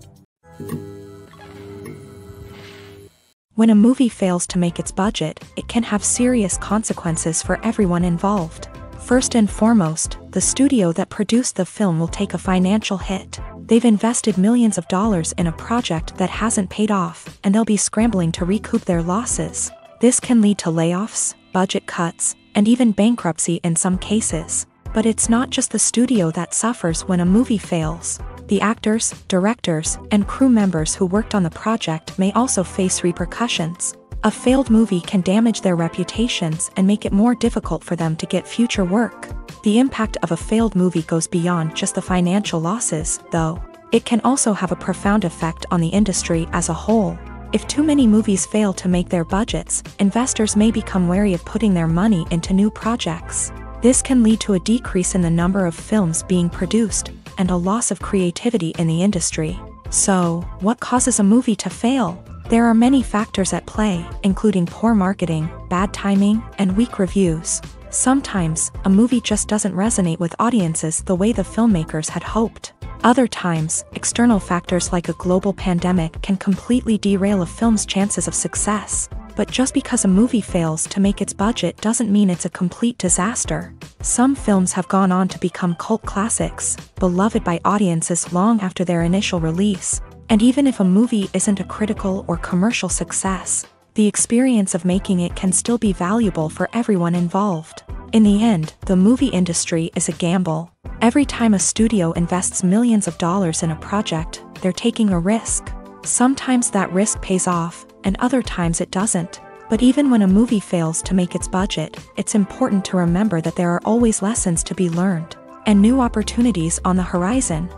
When a movie fails to make its budget, it can have serious consequences for everyone involved. First and foremost, the studio that produced the film will take a financial hit. They've invested millions of dollars in a project that hasn't paid off, and they'll be scrambling to recoup their losses. This can lead to layoffs, budget cuts, and even bankruptcy in some cases. But it's not just the studio that suffers when a movie fails. The actors, directors, and crew members who worked on the project may also face repercussions. A failed movie can damage their reputations and make it more difficult for them to get future work. The impact of a failed movie goes beyond just the financial losses, though. It can also have a profound effect on the industry as a whole. If too many movies fail to make their budgets, investors may become wary of putting their money into new projects. This can lead to a decrease in the number of films being produced, and a loss of creativity in the industry. So, what causes a movie to fail? There are many factors at play, including poor marketing, bad timing, and weak reviews. Sometimes, a movie just doesn't resonate with audiences the way the filmmakers had hoped. Other times, external factors like a global pandemic can completely derail a film's chances of success. But just because a movie fails to make its budget doesn't mean it's a complete disaster. Some films have gone on to become cult classics, beloved by audiences long after their initial release. And even if a movie isn't a critical or commercial success, the experience of making it can still be valuable for everyone involved. In the end, the movie industry is a gamble. Every time a studio invests millions of dollars in a project, they're taking a risk. Sometimes that risk pays off, and other times it doesn't. But even when a movie fails to make its budget, it's important to remember that there are always lessons to be learned, and new opportunities on the horizon.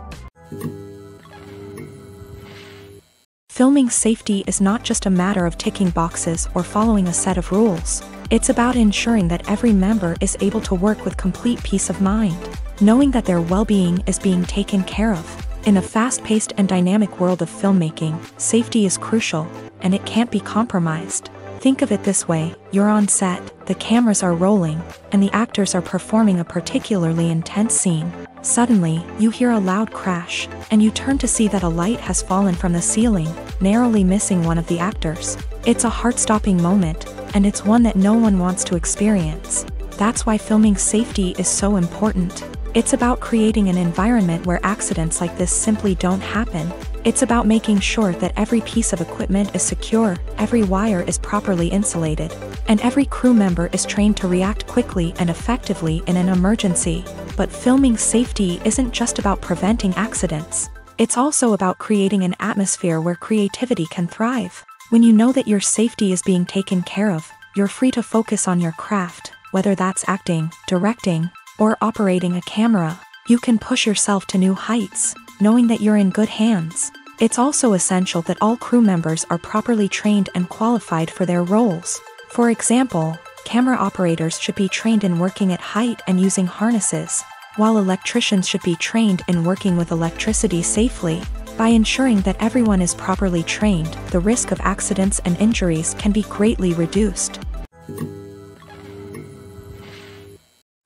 Filming safety is not just a matter of ticking boxes or following a set of rules. It's about ensuring that every member is able to work with complete peace of mind, knowing that their well-being is being taken care of. In the fast-paced and dynamic world of filmmaking, safety is crucial, and it can't be compromised. Think of it this way: you're on set, the cameras are rolling, and the actors are performing a particularly intense scene. Suddenly, you hear a loud crash, and you turn to see that a light has fallen from the ceiling, narrowly missing one of the actors. It's a heart-stopping moment, and it's one that no one wants to experience. That's why filming safety is so important. It's about creating an environment where accidents like this simply don't happen. It's about making sure that every piece of equipment is secure, every wire is properly insulated, and every crew member is trained to react quickly and effectively in an emergency. But filming safety isn't just about preventing accidents. It's also about creating an atmosphere where creativity can thrive. When you know that your safety is being taken care of, you're free to focus on your craft, whether that's acting, directing, or operating a camera. You can push yourself to new heights, knowing that you're in good hands. It's also essential that all crew members are properly trained and qualified for their roles. For example, camera operators should be trained in working at height and using harnesses, while electricians should be trained in working with electricity safely. By ensuring that everyone is properly trained, the risk of accidents and injuries can be greatly reduced.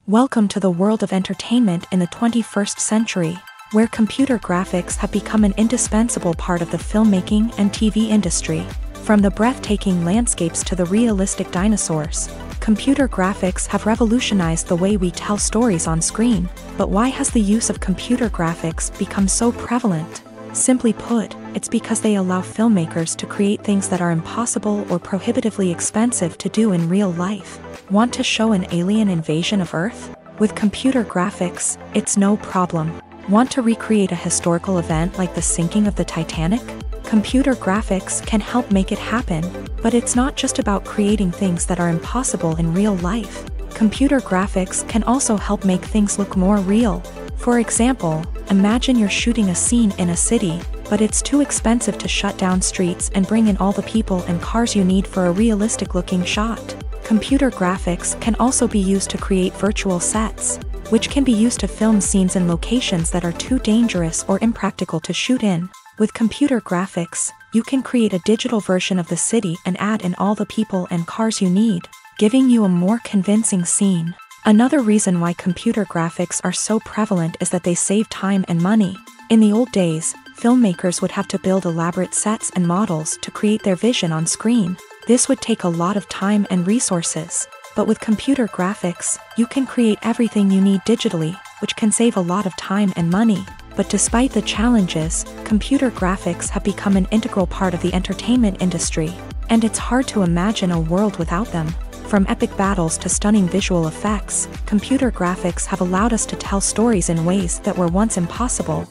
Welcome to the world of entertainment in the 21st century, where computer graphics have become an indispensable part of the filmmaking and TV industry. From the breathtaking landscapes to the realistic dinosaurs, computer graphics have revolutionized the way we tell stories on screen. But why has the use of computer graphics become so prevalent? Simply put, it's because they allow filmmakers to create things that are impossible or prohibitively expensive to do in real life. Want to show an alien invasion of Earth? With computer graphics, it's no problem. Want to recreate a historical event like the sinking of the Titanic? Computer graphics can help make it happen. But it's not just about creating things that are impossible in real life. Computer graphics can also help make things look more real. For example, imagine you're shooting a scene in a city, but it's too expensive to shut down streets and bring in all the people and cars you need for a realistic-looking shot. Computer graphics can also be used to create virtual sets, which can be used to film scenes in locations that are too dangerous or impractical to shoot in. With computer graphics, you can create a digital version of the city and add in all the people and cars you need, giving you a more convincing scene. Another reason why computer graphics are so prevalent is that they save time and money. In the old days, filmmakers would have to build elaborate sets and models to create their vision on screen. This would take a lot of time and resources. But with computer graphics, you can create everything you need digitally, which can save a lot of time and money. But despite the challenges, computer graphics have become an integral part of the entertainment industry, and it's hard to imagine a world without them. From epic battles to stunning visual effects, computer graphics have allowed us to tell stories in ways that were once impossible.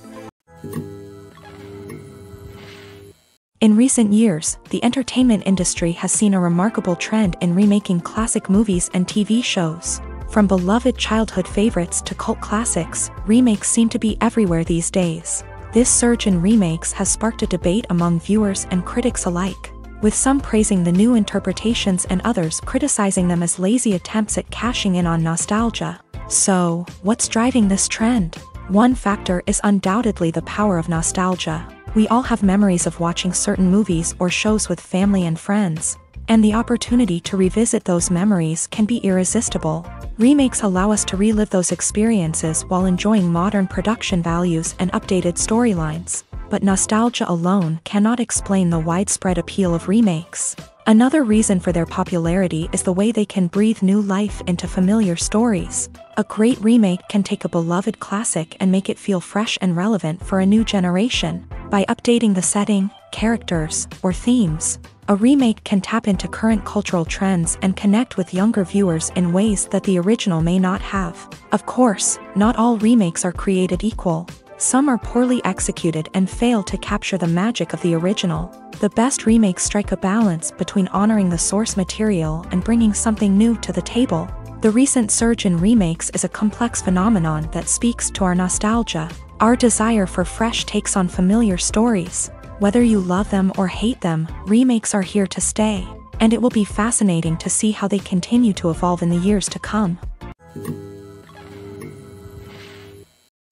In recent years, the entertainment industry has seen a remarkable trend in remaking classic movies and TV shows. From beloved childhood favorites to cult classics, remakes seem to be everywhere these days. This surge in remakes has sparked a debate among viewers and critics alike, with some praising the new interpretations and others criticizing them as lazy attempts at cashing in on nostalgia. So, what's driving this trend? One factor is undoubtedly the power of nostalgia. We all have memories of watching certain movies or shows with family and friends, and the opportunity to revisit those memories can be irresistible. Remakes allow us to relive those experiences while enjoying modern production values and updated storylines. But nostalgia alone cannot explain the widespread appeal of remakes. Another reason for their popularity is the way they can breathe new life into familiar stories. A great remake can take a beloved classic and make it feel fresh and relevant for a new generation. By updating the setting, characters, or themes, a remake can tap into current cultural trends and connect with younger viewers in ways that the original may not have. Of course, not all remakes are created equal. Some are poorly executed and fail to capture the magic of the original. The best remakes strike a balance between honoring the source material and bringing something new to the table. The recent surge in remakes is a complex phenomenon that speaks to our nostalgia, our desire for fresh takes on familiar stories. Whether you love them or hate them, remakes are here to stay, and it will be fascinating to see how they continue to evolve in the years to come.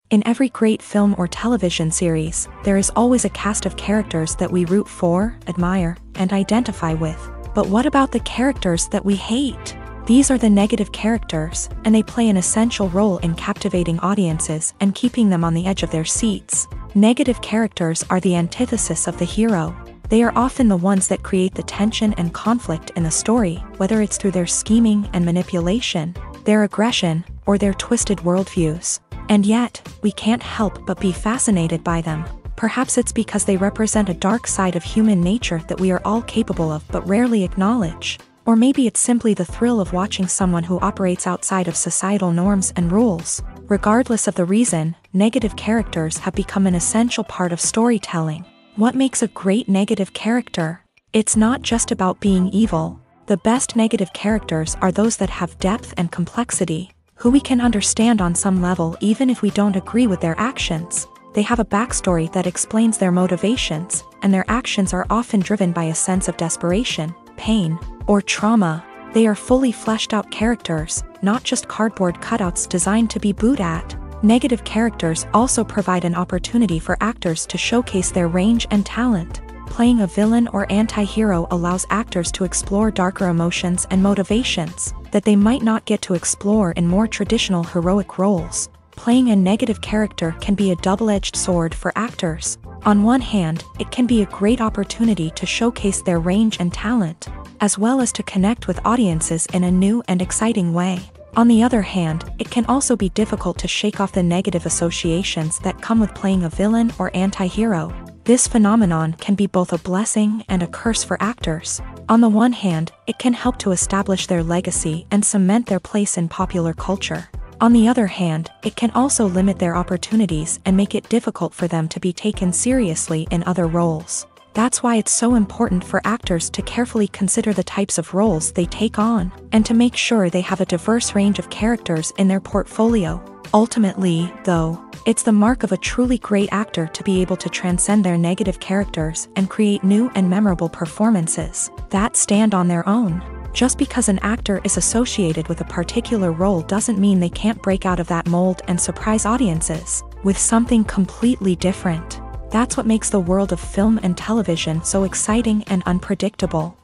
In every great film or television series, there is always a cast of characters that we root for, admire, and identify with. But what about the characters that we hate? These are the negative characters, and they play an essential role in captivating audiences and keeping them on the edge of their seats. Negative characters are the antithesis of the hero. They are often the ones that create the tension and conflict in the story, whether it's through their scheming and manipulation, their aggression, or their twisted worldviews. And yet, we can't help but be fascinated by them. Perhaps it's because they represent a dark side of human nature that we are all capable of but rarely acknowledge. Or maybe it's simply the thrill of watching someone who operates outside of societal norms and rules. Regardless of the reason, negative characters have become an essential part of storytelling. What makes a great negative character? It's not just about being evil. The best negative characters are those that have depth and complexity, who we can understand on some level even if we don't agree with their actions. They have a backstory that explains their motivations, and their actions are often driven by a sense of desperation, pain, or trauma. They are fully fleshed out characters, not just cardboard cutouts designed to be booed at. Negative characters also provide an opportunity for actors to showcase their range and talent. Playing a villain or anti-hero allows actors to explore darker emotions and motivations that they might not get to explore in more traditional heroic roles. Playing a negative character can be a double-edged sword for actors. On one hand, it can be a great opportunity to showcase their range and talent, as well as to connect with audiences in a new and exciting way. On the other hand, it can also be difficult to shake off the negative associations that come with playing a villain or anti-hero. This phenomenon can be both a blessing and a curse for actors. On the one hand, it can help to establish their legacy and cement their place in popular culture. On the other hand, it can also limit their opportunities and make it difficult for them to be taken seriously in other roles. That's why it's so important for actors to carefully consider the types of roles they take on, and to make sure they have a diverse range of characters in their portfolio. Ultimately, though, it's the mark of a truly great actor to be able to transcend their negative characters and create new and memorable performances that stand on their own. Just because an actor is associated with a particular role doesn't mean they can't break out of that mold and surprise audiences with something completely different. That's what makes the world of film and television so exciting and unpredictable.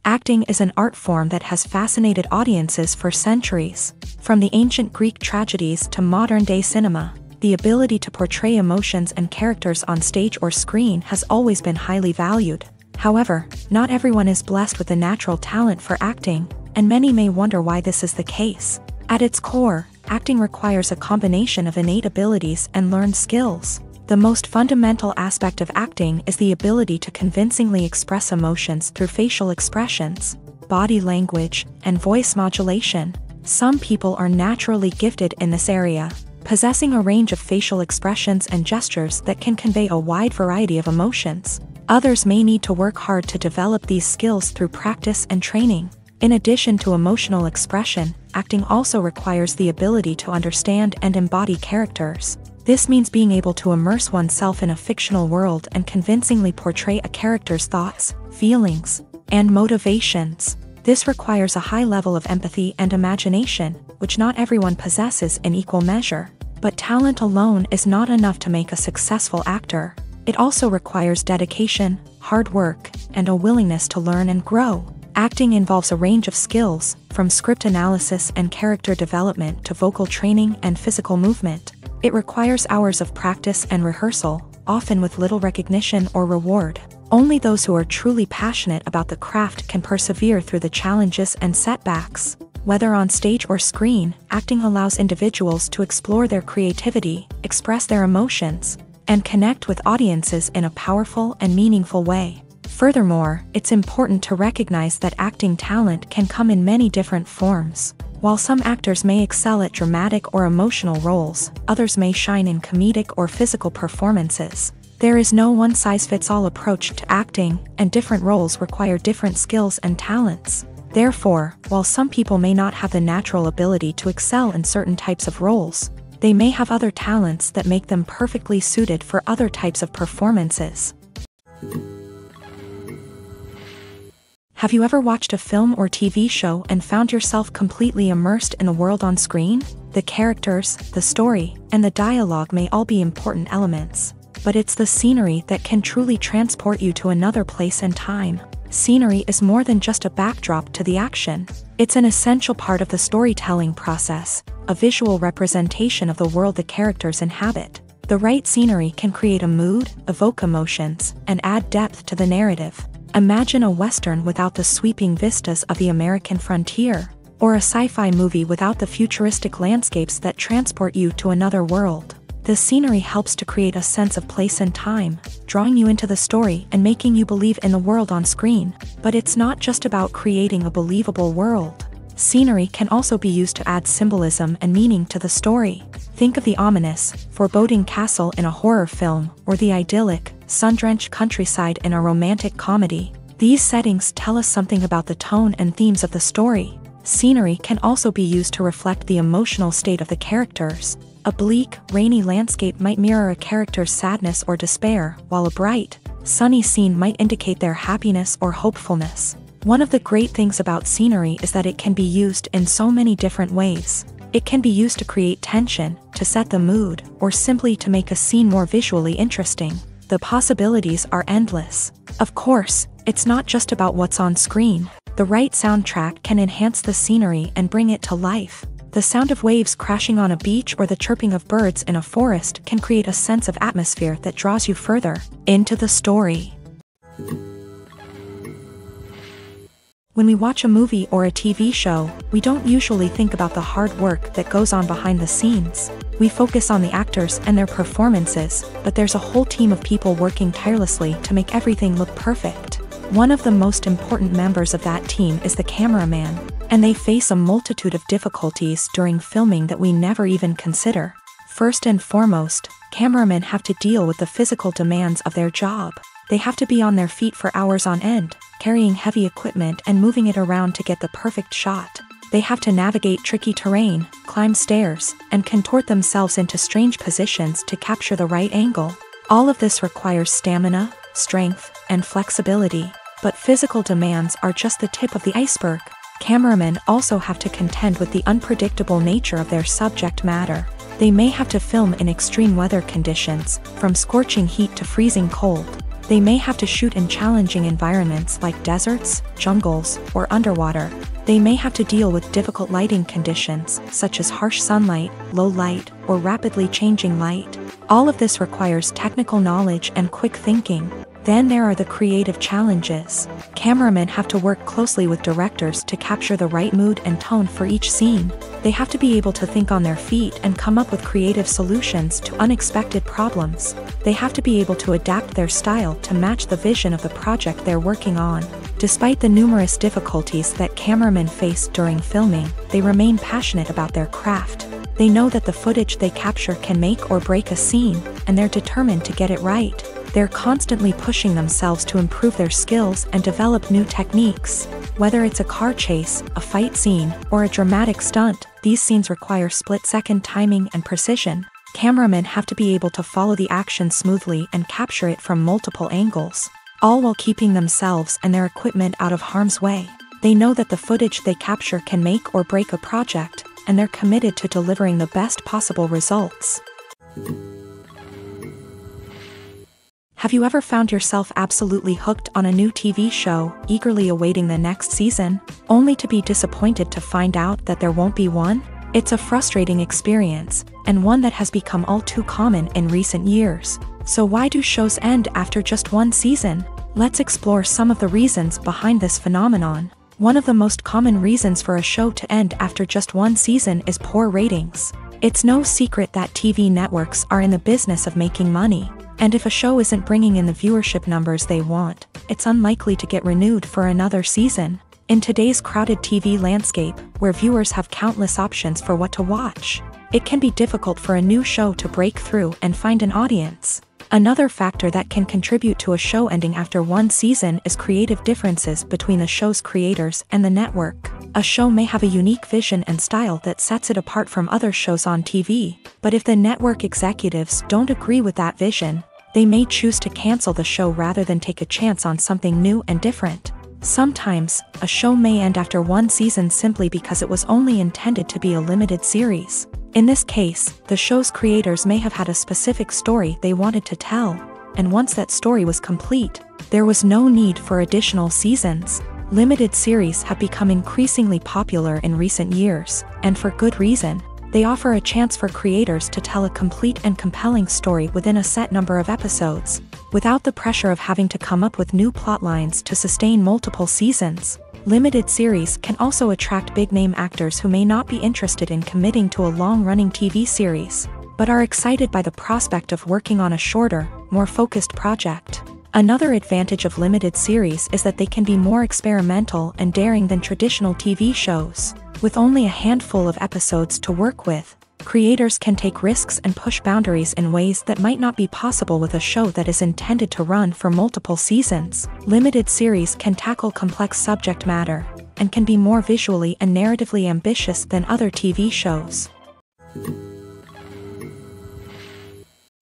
Acting is an art form that has fascinated audiences for centuries. From the ancient Greek tragedies to modern-day cinema, the ability to portray emotions and characters on stage or screen has always been highly valued. However, not everyone is blessed with a natural talent for acting, and many may wonder why this is the case. At its core, acting requires a combination of innate abilities and learned skills. The most fundamental aspect of acting is the ability to convincingly express emotions through facial expressions, body language, and voice modulation. Some people are naturally gifted in this area, possessing a range of facial expressions and gestures that can convey a wide variety of emotions. Others may need to work hard to develop these skills through practice and training. In addition to emotional expression, acting also requires the ability to understand and embody characters. This means being able to immerse oneself in a fictional world and convincingly portray a character's thoughts, feelings, and motivations. This requires a high level of empathy and imagination, which not everyone possesses in equal measure. But talent alone is not enough to make a successful actor. It also requires dedication, hard work, and a willingness to learn and grow. Acting involves a range of skills, from script analysis and character development to vocal training and physical movement. It requires hours of practice and rehearsal, often with little recognition or reward. Only those who are truly passionate about the craft can persevere through the challenges and setbacks. Whether on stage or screen, acting allows individuals to explore their creativity, express their emotions, and connect with audiences in a powerful and meaningful way. Furthermore, it's important to recognize that acting talent can come in many different forms. While some actors may excel at dramatic or emotional roles, others may shine in comedic or physical performances. There is no one-size-fits-all approach to acting, and different roles require different skills and talents. Therefore, while some people may not have the natural ability to excel in certain types of roles, they may have other talents that make them perfectly suited for other types of performances. Have you ever watched a film or TV show and found yourself completely immersed in the world on screen? The characters, the story, and the dialogue may all be important elements, but it's the scenery that can truly transport you to another place and time. Scenery is more than just a backdrop to the action. It's an essential part of the storytelling process, a visual representation of the world the characters inhabit. The right scenery can create a mood, evoke emotions, and add depth to the narrative. Imagine a Western without the sweeping vistas of the American frontier, or a sci-fi movie without the futuristic landscapes that transport you to another world. The scenery helps to create a sense of place and time, drawing you into the story and making you believe in the world on screen. But it's not just about creating a believable world. Scenery can also be used to add symbolism and meaning to the story. Think of the ominous, foreboding castle in a horror film, or the idyllic, sun-drenched countryside in a romantic comedy. These settings tell us something about the tone and themes of the story. Scenery can also be used to reflect the emotional state of the characters. A bleak, rainy landscape might mirror a character's sadness or despair, while a bright, sunny scene might indicate their happiness or hopefulness. One of the great things about scenery is that it can be used in so many different ways. It can be used to create tension, to set the mood, or simply to make a scene more visually interesting. The possibilities are endless. Of course, it's not just about what's on screen. The right soundtrack can enhance the scenery and bring it to life. The sound of waves crashing on a beach or the chirping of birds in a forest can create a sense of atmosphere that draws you further into the story. When we watch a movie or a TV show, we don't usually think about the hard work that goes on behind the scenes. We focus on the actors and their performances, but there's a whole team of people working tirelessly to make everything look perfect. One of the most important members of that team is the cameraman, and they face a multitude of difficulties during filming that we never even consider. First and foremost, cameramen have to deal with the physical demands of their job. They have to be on their feet for hours on end, carrying heavy equipment and moving it around to get the perfect shot. They have to navigate tricky terrain, climb stairs, and contort themselves into strange positions to capture the right angle. All of this requires stamina, strength, and flexibility. But physical demands are just the tip of the iceberg. Cameramen also have to contend with the unpredictable nature of their subject matter. They may have to film in extreme weather conditions, from scorching heat to freezing cold. They may have to shoot in challenging environments like deserts, jungles, or underwater. They may have to deal with difficult lighting conditions, such as harsh sunlight, low light, or rapidly changing light. All of this requires technical knowledge and quick thinking. Then there are the creative challenges. Cameramen have to work closely with directors to capture the right mood and tone for each scene. They have to be able to think on their feet and come up with creative solutions to unexpected problems. They have to be able to adapt their style to match the vision of the project they're working on. Despite the numerous difficulties that cameramen face during filming, they remain passionate about their craft. They know that the footage they capture can make or break a scene, and they're determined to get it right. They're constantly pushing themselves to improve their skills and develop new techniques. Whether it's a car chase, a fight scene, or a dramatic stunt, these scenes require split-second timing and precision. Cameramen have to be able to follow the action smoothly and capture it from multiple angles, all while keeping themselves and their equipment out of harm's way. They know that the footage they capture can make or break a project, and they're committed to delivering the best possible results. Have you ever found yourself absolutely hooked on a new TV show, eagerly awaiting the next season, only to be disappointed to find out that there won't be one? It's a frustrating experience, and one that has become all too common in recent years. So why do shows end after just one season? Let's explore some of the reasons behind this phenomenon. One of the most common reasons for a show to end after just one season is poor ratings. It's no secret that TV networks are in the business of making money. And if a show isn't bringing in the viewership numbers they want, it's unlikely to get renewed for another season. In today's crowded TV landscape, where viewers have countless options for what to watch, it can be difficult for a new show to break through and find an audience. Another factor that can contribute to a show ending after one season is creative differences between the show's creators and the network. A show may have a unique vision and style that sets it apart from other shows on TV, but if the network executives don't agree with that vision, they may choose to cancel the show rather than take a chance on something new and different. Sometimes, a show may end after one season simply because it was only intended to be a limited series. In this case, the show's creators may have had a specific story they wanted to tell, and once that story was complete, there was no need for additional seasons. Limited series have become increasingly popular in recent years, and for good reason. They offer a chance for creators to tell a complete and compelling story within a set number of episodes, without the pressure of having to come up with new plotlines to sustain multiple seasons. Limited series can also attract big-name actors who may not be interested in committing to a long-running TV series, but are excited by the prospect of working on a shorter, more focused project. Another advantage of limited series is that they can be more experimental and daring than traditional TV shows. With only a handful of episodes to work with, creators can take risks and push boundaries in ways that might not be possible with a show that is intended to run for multiple seasons. Limited series can tackle complex subject matter, and can be more visually and narratively ambitious than other TV shows.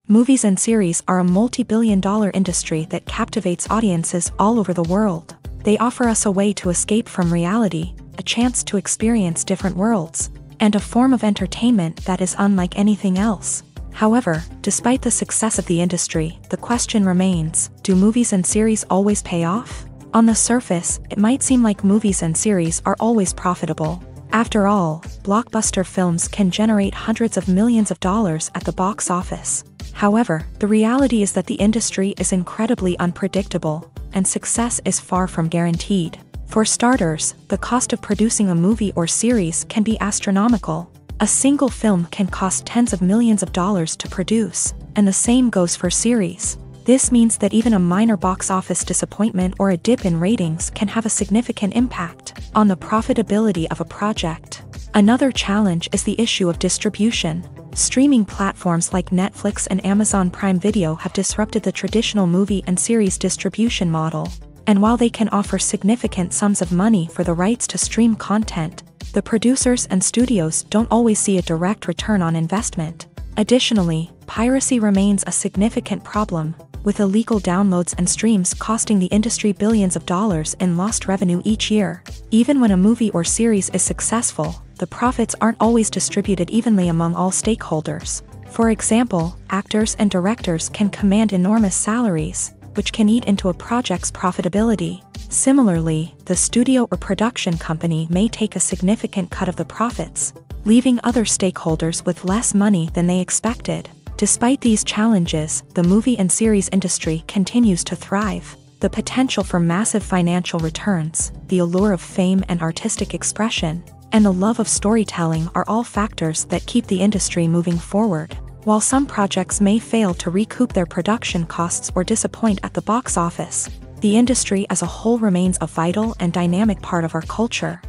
Movies and series are a multi-billion-dollar industry that captivates audiences all over the world. They offer us a way to escape from reality, a chance to experience different worlds, and a form of entertainment that is unlike anything else. However, despite the success of the industry, the question remains, do movies and series always pay off? On the surface, it might seem like movies and series are always profitable. After all, blockbuster films can generate hundreds of millions of dollars at the box office. However, the reality is that the industry is incredibly unpredictable, and success is far from guaranteed. For starters, the cost of producing a movie or series can be astronomical. A single film can cost tens of millions of dollars to produce, and the same goes for series. This means that even a minor box office disappointment or a dip in ratings can have a significant impact on the profitability of a project. Another challenge is the issue of distribution. Streaming platforms like Netflix and Amazon Prime Video have disrupted the traditional movie and series distribution model. And while they can offer significant sums of money for the rights to stream content, the producers and studios don't always see a direct return on investment. Additionally, piracy remains a significant problem, with illegal downloads and streams costing the industry billions of dollars in lost revenue each year. Even when a movie or series is successful, the profits aren't always distributed evenly among all stakeholders. For example, actors and directors can command enormous salaries, which can eat into a project's profitability. Similarly, the studio or production company may take a significant cut of the profits, leaving other stakeholders with less money than they expected. Despite these challenges, the movie and series industry continues to thrive. The potential for massive financial returns, the allure of fame and artistic expression, and the love of storytelling are all factors that keep the industry moving forward. While some projects may fail to recoup their production costs or disappoint at the box office, the industry as a whole remains a vital and dynamic part of our culture.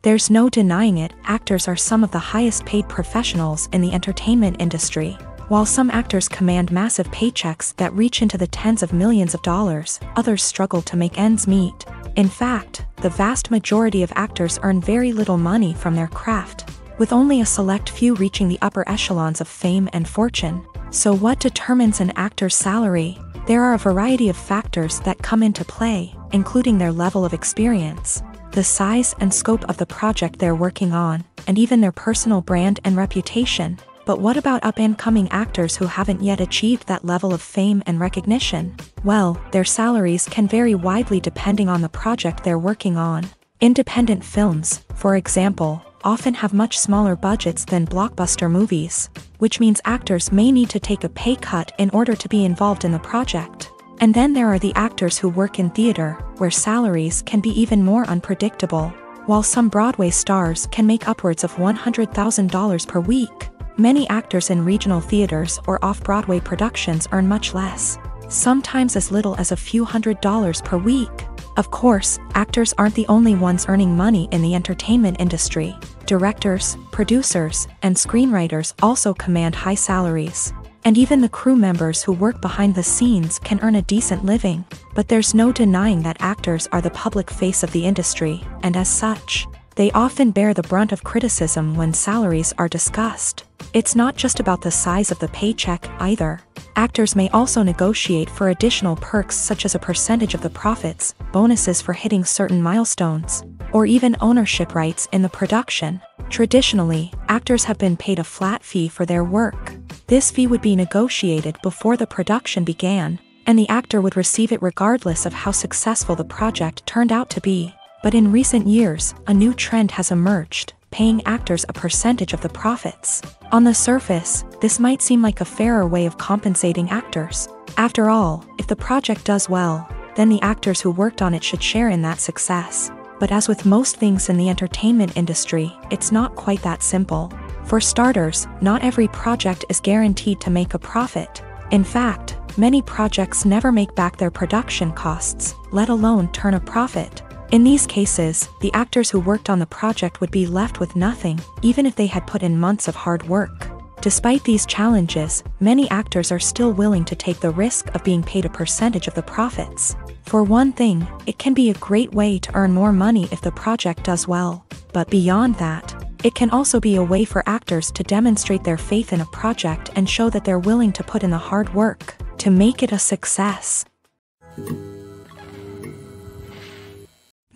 There's no denying it, actors are some of the highest paid professionals in the entertainment industry. While some actors command massive paychecks that reach into the tens of millions of dollars, others struggle to make ends meet. In fact, the vast majority of actors earn very little money from their craft, with only a select few reaching the upper echelons of fame and fortune. So what determines an actor's salary? There are a variety of factors that come into play, including their level of experience, the size and scope of the project they're working on, and even their personal brand and reputation. But what about up-and-coming actors who haven't yet achieved that level of fame and recognition? Well, their salaries can vary widely depending on the project they're working on. Independent films, for example, often have much smaller budgets than blockbuster movies, which means actors may need to take a pay cut in order to be involved in the project. And then there are the actors who work in theater, where salaries can be even more unpredictable. While some Broadway stars can make upwards of $100,000 per week, many actors in regional theaters or off-Broadway productions earn much less, sometimes as little as a few $100s per week. Of course, actors aren't the only ones earning money in the entertainment industry. Directors, producers, and screenwriters also command high salaries. And even the crew members who work behind the scenes can earn a decent living. But there's no denying that actors are the public face of the industry, and as such, they often bear the brunt of criticism when salaries are discussed. It's not just about the size of the paycheck, either. Actors may also negotiate for additional perks such as a percentage of the profits, bonuses for hitting certain milestones, or even ownership rights in the production. Traditionally, actors have been paid a flat fee for their work. This fee would be negotiated before the production began, and the actor would receive it regardless of how successful the project turned out to be. But in recent years, a new trend has emerged, paying actors a percentage of the profits. On the surface, this might seem like a fairer way of compensating actors. After all, if the project does well, then the actors who worked on it should share in that success. But as with most things in the entertainment industry, it's not quite that simple. For starters, not every project is guaranteed to make a profit. In fact, many projects never make back their production costs, let alone turn a profit. In these cases, the actors who worked on the project would be left with nothing, even if they had put in months of hard work. Despite these challenges, many actors are still willing to take the risk of being paid a percentage of the profits. For one thing, it can be a great way to earn more money if the project does well. But beyond that, it can also be a way for actors to demonstrate their faith in a project and show that they're willing to put in the hard work to make it a success.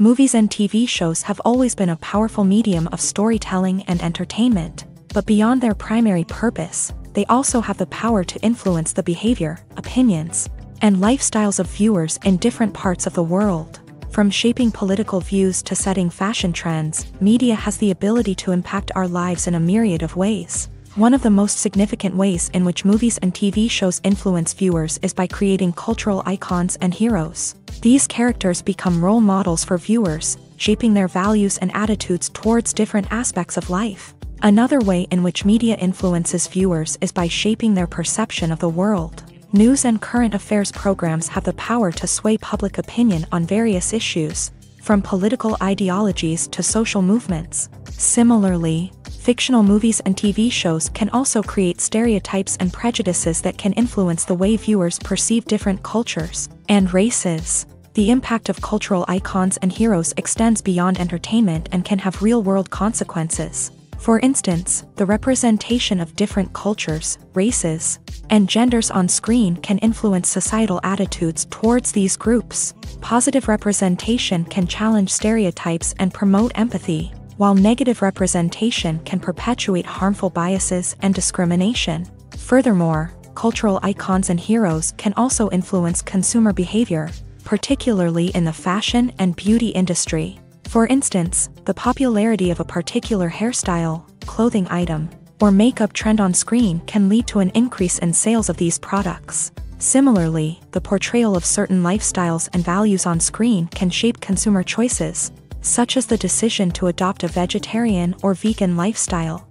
Movies and TV shows have always been a powerful medium of storytelling and entertainment, but beyond their primary purpose, they also have the power to influence the behavior, opinions, and lifestyles of viewers in different parts of the world. From shaping political views to setting fashion trends, media has the ability to impact our lives in a myriad of ways. One of the most significant ways in which movies and TV shows influence viewers is by creating cultural icons and heroes. These characters become role models for viewers, shaping their values and attitudes towards different aspects of life. Another way in which media influences viewers is by shaping their perception of the world. News and current affairs programs have the power to sway public opinion on various issues, from political ideologies to social movements. Similarly, fictional movies and TV shows can also create stereotypes and prejudices that can influence the way viewers perceive different cultures and races. The impact of cultural icons and heroes extends beyond entertainment and can have real-world consequences. For instance, the representation of different cultures, races, and genders on screen can influence societal attitudes towards these groups. Positive representation can challenge stereotypes and promote empathy, while negative representation can perpetuate harmful biases and discrimination. Furthermore, cultural icons and heroes can also influence consumer behavior, particularly in the fashion and beauty industry. For instance, the popularity of a particular hairstyle, clothing item, or makeup trend on screen can lead to an increase in sales of these products. Similarly, the portrayal of certain lifestyles and values on screen can shape consumer choices, such as the decision to adopt a vegetarian or vegan lifestyle.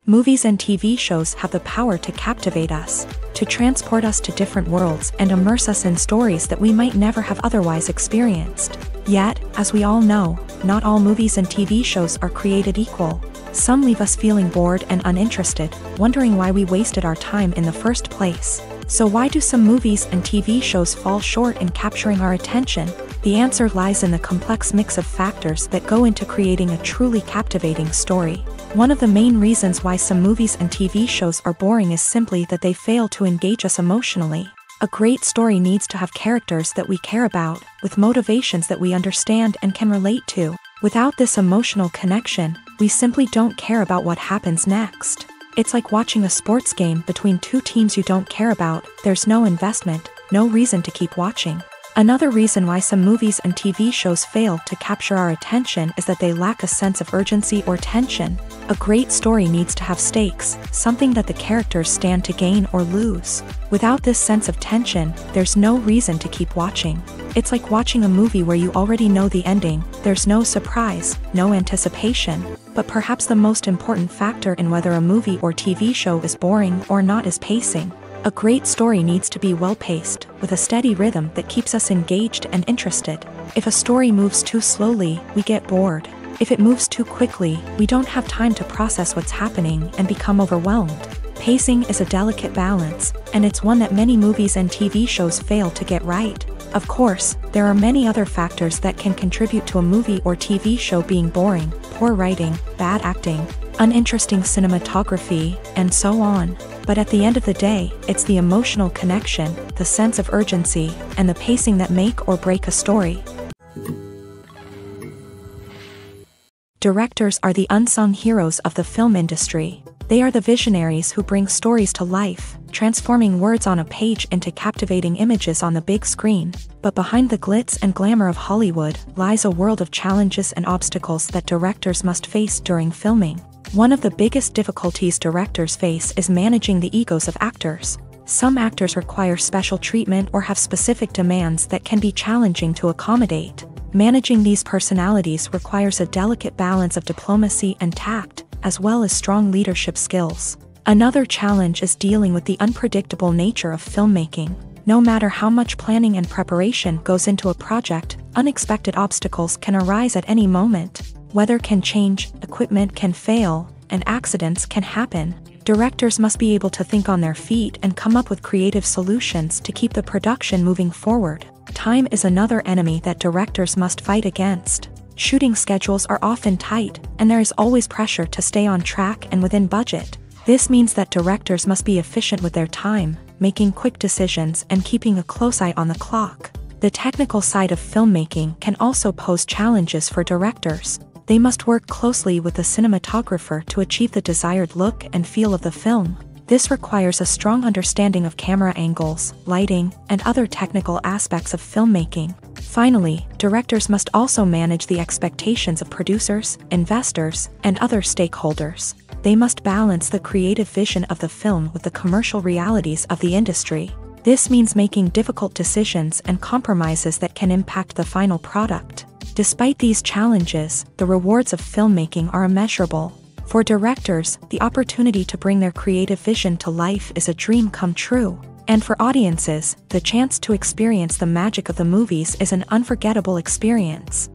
Movies and TV shows have the power to captivate us, to transport us to different worlds and immerse us in stories that we might never have otherwise experienced. Yet, as we all know, not all movies and TV shows are created equal. Some leave us feeling bored and uninterested, wondering why we wasted our time in the first place. So why do some movies and TV shows fall short in capturing our attention? The answer lies in the complex mix of factors that go into creating a truly captivating story. One of the main reasons why some movies and TV shows are boring is simply that they fail to engage us emotionally. A great story needs to have characters that we care about, with motivations that we understand and can relate to. Without this emotional connection, we simply don't care about what happens next. It's like watching a sports game between two teams you don't care about. There's no investment, no reason to keep watching. Another reason why some movies and TV shows fail to capture our attention is that they lack a sense of urgency or tension. A great story needs to have stakes, something that the characters stand to gain or lose. Without this sense of tension, there's no reason to keep watching. It's like watching a movie where you already know the ending. There's no surprise, no anticipation. But perhaps the most important factor in whether a movie or TV show is boring or not is pacing. A great story needs to be well-paced, with a steady rhythm that keeps us engaged and interested. If a story moves too slowly, we get bored. If it moves too quickly, we don't have time to process what's happening and become overwhelmed. Pacing is a delicate balance, and it's one that many movies and TV shows fail to get right. Of course, there are many other factors that can contribute to a movie or TV show being boring: poor writing, bad acting, uninteresting cinematography, and so on. But at the end of the day, it's the emotional connection, the sense of urgency, and the pacing that make or break a story. Directors are the unsung heroes of the film industry. They are the visionaries who bring stories to life, transforming words on a page into captivating images on the big screen. But behind the glitz and glamour of Hollywood lies a world of challenges and obstacles that directors must face during filming. One of the biggest difficulties directors face is managing the egos of actors. Some actors require special treatment or have specific demands that can be challenging to accommodate. Managing these personalities requires a delicate balance of diplomacy and tact, as well as strong leadership skills. Another challenge is dealing with the unpredictable nature of filmmaking. No matter how much planning and preparation goes into a project, unexpected obstacles can arise at any moment. Weather can change, equipment can fail, and accidents can happen. Directors must be able to think on their feet and come up with creative solutions to keep the production moving forward. Time is another enemy that directors must fight against. Shooting schedules are often tight, and there is always pressure to stay on track and within budget. This means that directors must be efficient with their time, making quick decisions and keeping a close eye on the clock. The technical side of filmmaking can also pose challenges for directors. They must work closely with the cinematographer to achieve the desired look and feel of the film. This requires a strong understanding of camera angles, lighting, and other technical aspects of filmmaking. Finally, directors must also manage the expectations of producers, investors, and other stakeholders. They must balance the creative vision of the film with the commercial realities of the industry. This means making difficult decisions and compromises that can impact the final product. Despite these challenges, the rewards of filmmaking are immeasurable. For directors, the opportunity to bring their creative vision to life is a dream come true. And for audiences, the chance to experience the magic of the movies is an unforgettable experience.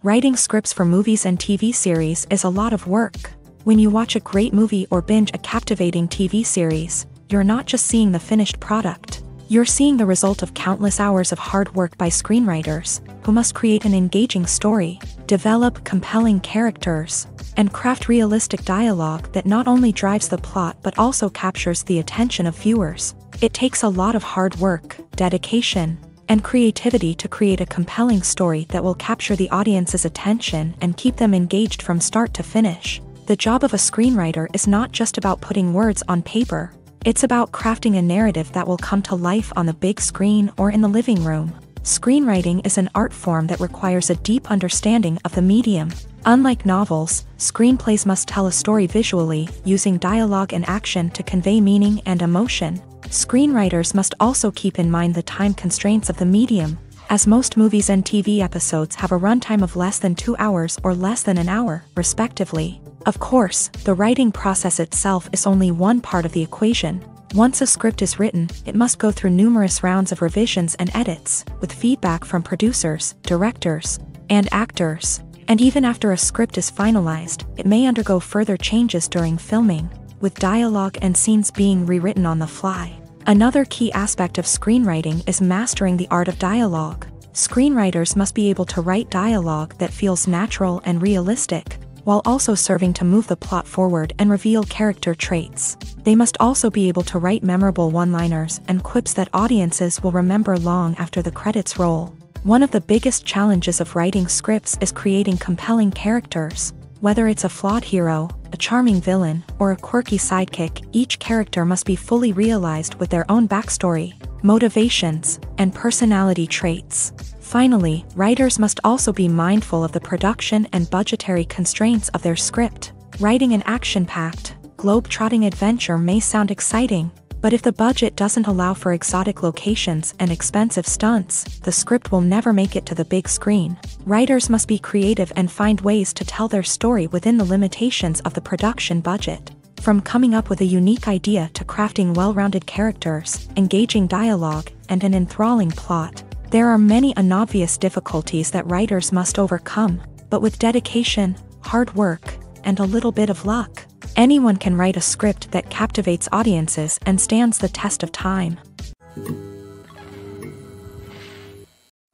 Writing scripts for movies and TV series is a lot of work. When you watch a great movie or binge a captivating TV series, you're not just seeing the finished product. You're seeing the result of countless hours of hard work by screenwriters, who must create an engaging story, develop compelling characters, and craft realistic dialogue that not only drives the plot but also captures the attention of viewers. It takes a lot of hard work, dedication, and creativity to create a compelling story that will capture the audience's attention and keep them engaged from start to finish. The job of a screenwriter is not just about putting words on paper. It's about crafting a narrative that will come to life on the big screen or in the living room. Screenwriting is an art form that requires a deep understanding of the medium. Unlike novels, screenplays must tell a story visually, using dialogue and action to convey meaning and emotion. Screenwriters must also keep in mind the time constraints of the medium, as most movies and TV episodes have a runtime of less than 2 hours or less than an hour, respectively. Of course, the writing process itself is only one part of the equation. Once a script is written, it must go through numerous rounds of revisions and edits, with feedback from producers, directors, and actors. And even after a script is finalized, it may undergo further changes during filming, with dialogue and scenes being rewritten on the fly. Another key aspect of screenwriting is mastering the art of dialogue. Screenwriters must be able to write dialogue that feels natural and realistic, while also serving to move the plot forward and reveal character traits. They must also be able to write memorable one-liners and quips that audiences will remember long after the credits roll. One of the biggest challenges of writing scripts is creating compelling characters. Whether it's a flawed hero, a charming villain, or a quirky sidekick, each character must be fully realized with their own backstory, motivations, and personality traits. Finally, writers must also be mindful of the production and budgetary constraints of their script. Writing an action-packed, globe-trotting adventure may sound exciting, but if the budget doesn't allow for exotic locations and expensive stunts, the script will never make it to the big screen. Writers must be creative and find ways to tell their story within the limitations of the production budget. From coming up with a unique idea to crafting well-rounded characters, engaging dialogue, and an enthralling plot, there are many unobvious difficulties that writers must overcome, but with dedication, hard work, and a little bit of luck, anyone can write a script that captivates audiences and stands the test of time.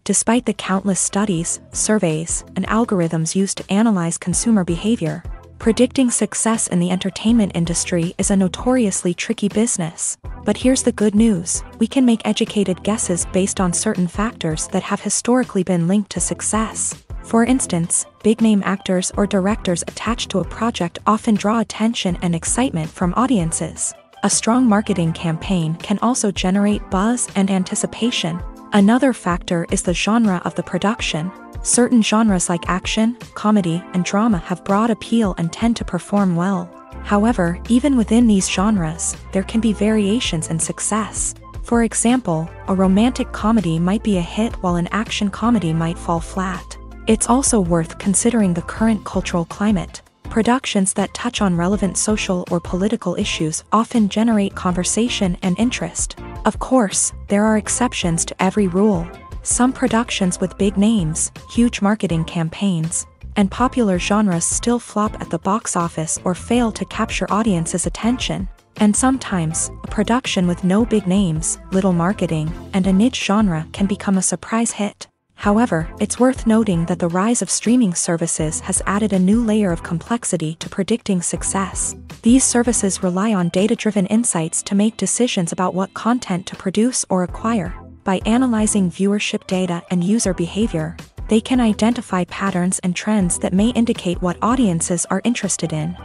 Despite the countless studies, surveys, and algorithms used to analyze consumer behavior, predicting success in the entertainment industry is a notoriously tricky business. But here's the good news: we can make educated guesses based on certain factors that have historically been linked to success. For instance, big-name actors or directors attached to a project often draw attention and excitement from audiences. A strong marketing campaign can also generate buzz and anticipation. Another factor is the genre of the production. Certain genres like action, comedy, and drama have broad appeal and tend to perform well. However, even within these genres, there can be variations in success. For example, a romantic comedy might be a hit while an action comedy might fall flat. It's also worth considering the current cultural climate. Productions that touch on relevant social or political issues often generate conversation and interest. Of course, there are exceptions to every rule. Some productions with big names, huge marketing campaigns, and popular genres still flop at the box office or fail to capture audiences' attention. And sometimes, a production with no big names, little marketing, and a niche genre can become a surprise hit. However, it's worth noting that the rise of streaming services has added a new layer of complexity to predicting success. These services rely on data-driven insights to make decisions about what content to produce or acquire. By analyzing viewership data and user behavior, they can identify patterns and trends that may indicate what audiences are interested in.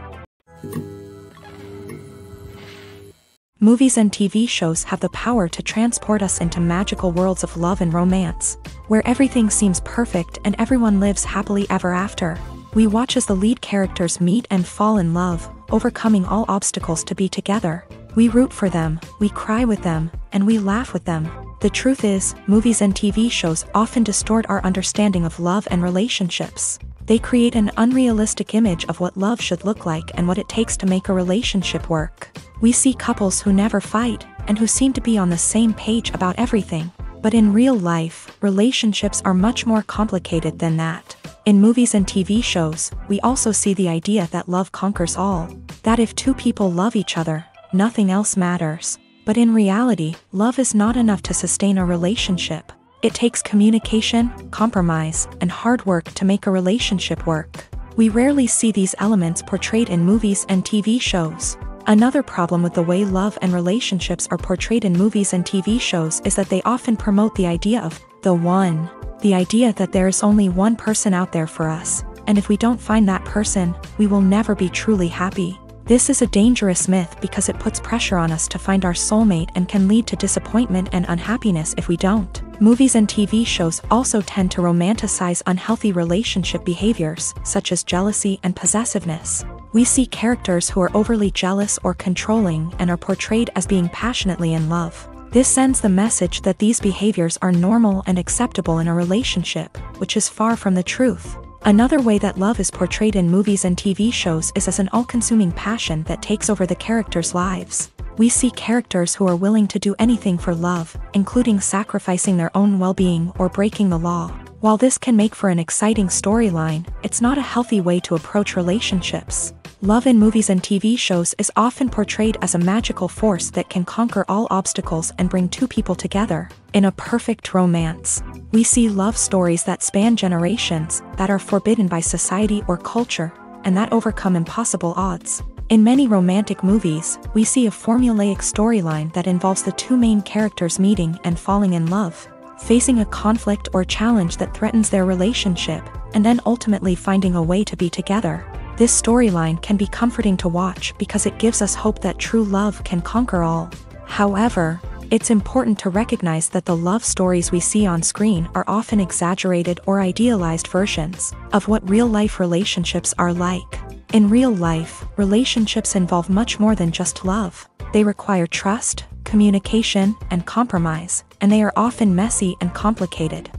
Movies and TV shows have the power to transport us into magical worlds of love and romance, where everything seems perfect and everyone lives happily ever after. We watch as the lead characters meet and fall in love, overcoming all obstacles to be together. We root for them, we cry with them, and we laugh with them. The truth is, movies and TV shows often distort our understanding of love and relationships. They create an unrealistic image of what love should look like and what it takes to make a relationship work. We see couples who never fight, and who seem to be on the same page about everything. But in real life, relationships are much more complicated than that. In movies and TV shows, we also see the idea that love conquers all. That if two people love each other, nothing else matters. But in reality, love is not enough to sustain a relationship. It takes communication, compromise, and hard work to make a relationship work. We rarely see these elements portrayed in movies and TV shows. Another problem with the way love and relationships are portrayed in movies and TV shows is that they often promote the idea of the one. The idea that there is only one person out there for us, and if we don't find that person, we will never be truly happy. This is a dangerous myth because it puts pressure on us to find our soulmate and can lead to disappointment and unhappiness if we don't. Movies and TV shows also tend to romanticize unhealthy relationship behaviors, such as jealousy and possessiveness. We see characters who are overly jealous or controlling and are portrayed as being passionately in love. This sends the message that these behaviors are normal and acceptable in a relationship, which is far from the truth. Another way that love is portrayed in movies and TV shows is as an all-consuming passion that takes over the characters' lives. We see characters who are willing to do anything for love, including sacrificing their own well-being or breaking the law. While this can make for an exciting storyline, it's not a healthy way to approach relationships. Love in movies and TV shows is often portrayed as a magical force that can conquer all obstacles and bring two people together in a perfect romance. We see love stories that span generations, that are forbidden by society or culture, and that overcome impossible odds. In many romantic movies, we see a formulaic storyline that involves the two main characters meeting and falling in love, facing a conflict or challenge that threatens their relationship, and then ultimately finding a way to be together. This storyline can be comforting to watch because it gives us hope that true love can conquer all. However, it's important to recognize that the love stories we see on screen are often exaggerated or idealized versions of what real-life relationships are like. In real life, relationships involve much more than just love. They require trust, communication, and compromise, and they are often messy and complicated.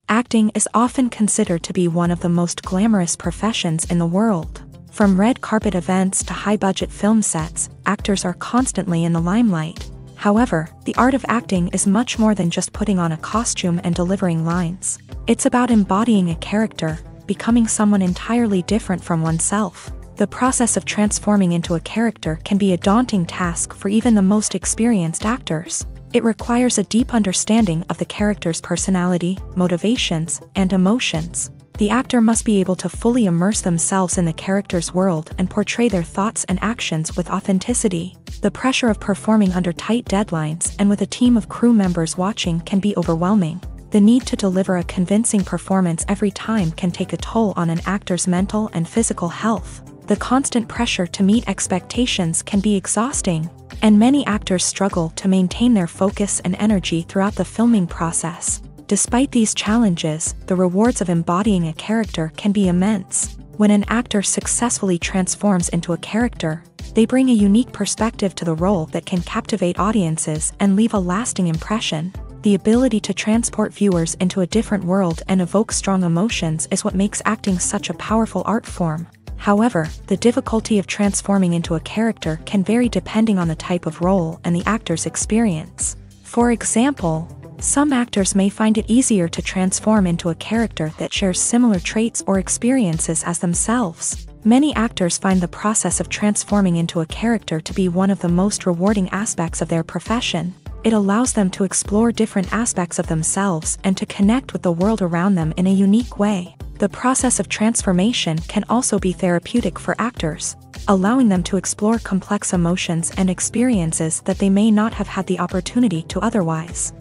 Acting is often considered to be one of the most glamorous professions in the world. From red carpet events to high-budget film sets, actors are constantly in the limelight. However, the art of acting is much more than just putting on a costume and delivering lines. It's about embodying a character, becoming someone entirely different from oneself. The process of transforming into a character can be a daunting task for even the most experienced actors. It requires a deep understanding of the character's personality, motivations, and emotions. The actor must be able to fully immerse themselves in the character's world and portray their thoughts and actions with authenticity. The pressure of performing under tight deadlines and with a team of crew members watching can be overwhelming. The need to deliver a convincing performance every time can take a toll on an actor's mental and physical health. The constant pressure to meet expectations can be exhausting, and many actors struggle to maintain their focus and energy throughout the filming process. Despite these challenges, the rewards of embodying a character can be immense. When an actor successfully transforms into a character, they bring a unique perspective to the role that can captivate audiences and leave a lasting impression. The ability to transport viewers into a different world and evoke strong emotions is what makes acting such a powerful art form. However, the difficulty of transforming into a character can vary depending on the type of role and the actor's experience. For example, some actors may find it easier to transform into a character that shares similar traits or experiences as themselves. Many actors find the process of transforming into a character to be one of the most rewarding aspects of their profession. It allows them to explore different aspects of themselves and to connect with the world around them in a unique way. The process of transformation can also be therapeutic for actors, allowing them to explore complex emotions and experiences that they may not have had the opportunity to otherwise.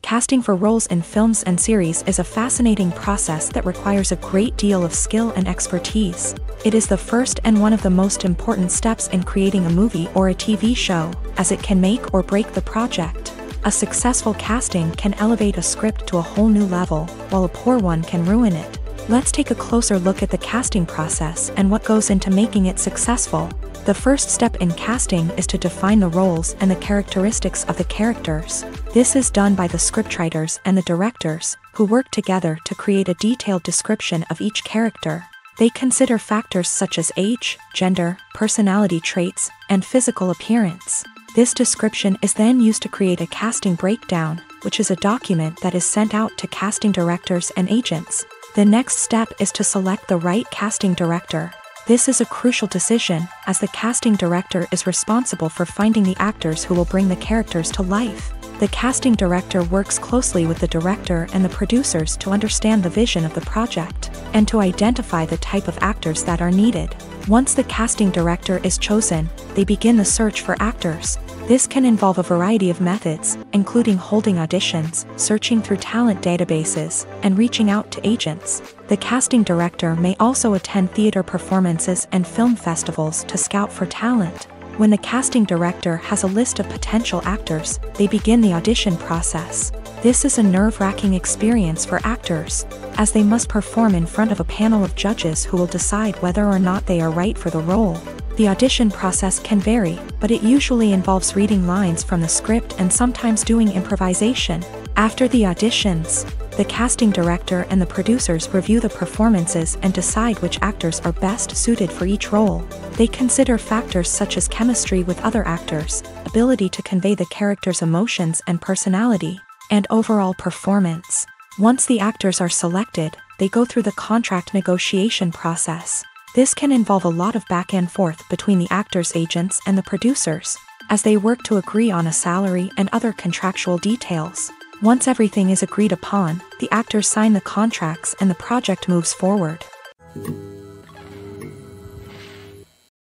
Casting for roles in films and series is a fascinating process that requires a great deal of skill and expertise. It is the first and one of the most important steps in creating a movie or a TV show, as it can make or break the project. A successful casting can elevate a script to a whole new level, while a poor one can ruin it. Let's take a closer look at the casting process and what goes into making it successful. The first step in casting is to define the roles and the characteristics of the characters. This is done by the scriptwriters and the directors, who work together to create a detailed description of each character. They consider factors such as age, gender, personality traits, and physical appearance. This description is then used to create a casting breakdown, which is a document that is sent out to casting directors and agents. The next step is to select the right casting director. This is a crucial decision, as the casting director is responsible for finding the actors who will bring the characters to life. The casting director works closely with the director and the producers to understand the vision of the project, and to identify the type of actors that are needed. Once the casting director is chosen, they begin the search for actors. This can involve a variety of methods, including holding auditions, searching through talent databases, and reaching out to agents. The casting director may also attend theater performances and film festivals to scout for talent. When the casting director has a list of potential actors, they begin the audition process. This is a nerve-wracking experience for actors, as they must perform in front of a panel of judges who will decide whether or not they are right for the role. The audition process can vary, but it usually involves reading lines from the script and sometimes doing improvisation. After the auditions, the casting director and the producers review the performances and decide which actors are best suited for each role. They consider factors such as chemistry with other actors, ability to convey the character's emotions and personality, and overall performance. Once the actors are selected, they go through the contract negotiation process. This can involve a lot of back and forth between the actors' agents and the producers, as they work to agree on a salary and other contractual details. Once everything is agreed upon, the actors sign the contracts and the project moves forward.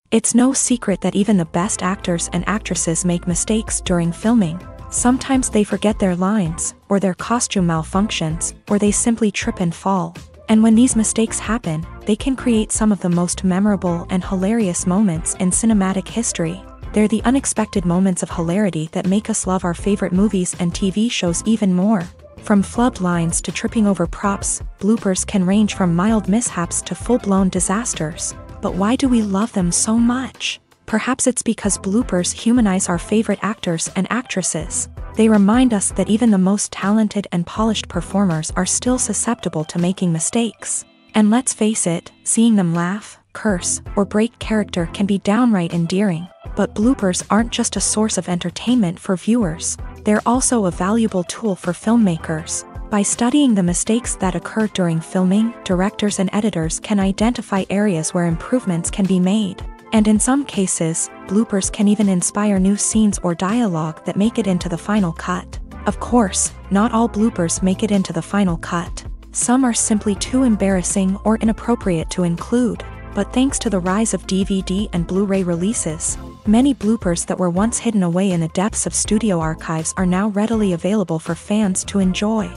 It's no secret that even the best actors and actresses make mistakes during filming. Sometimes they forget their lines, or their costume malfunctions, or they simply trip and fall. And when these mistakes happen, they can create some of the most memorable and hilarious moments in cinematic history. They're the unexpected moments of hilarity that make us love our favorite movies and TV shows even more. From flubbed lines to tripping over props, bloopers can range from mild mishaps to full-blown disasters. But why do we love them so much? Perhaps it's because bloopers humanize our favorite actors and actresses. They remind us that even the most talented and polished performers are still susceptible to making mistakes. And let's face it, seeing them laugh, curse, or break character can be downright endearing. But bloopers aren't just a source of entertainment for viewers. They're also a valuable tool for filmmakers. By studying the mistakes that occur during filming, directors and editors can identify areas where improvements can be made. And in some cases, bloopers can even inspire new scenes or dialogue that make it into the final cut. Of course, not all bloopers make it into the final cut. Some are simply too embarrassing or inappropriate to include. But thanks to the rise of DVD and Blu-ray releases, many bloopers that were once hidden away in the depths of studio archives are now readily available for fans to enjoy.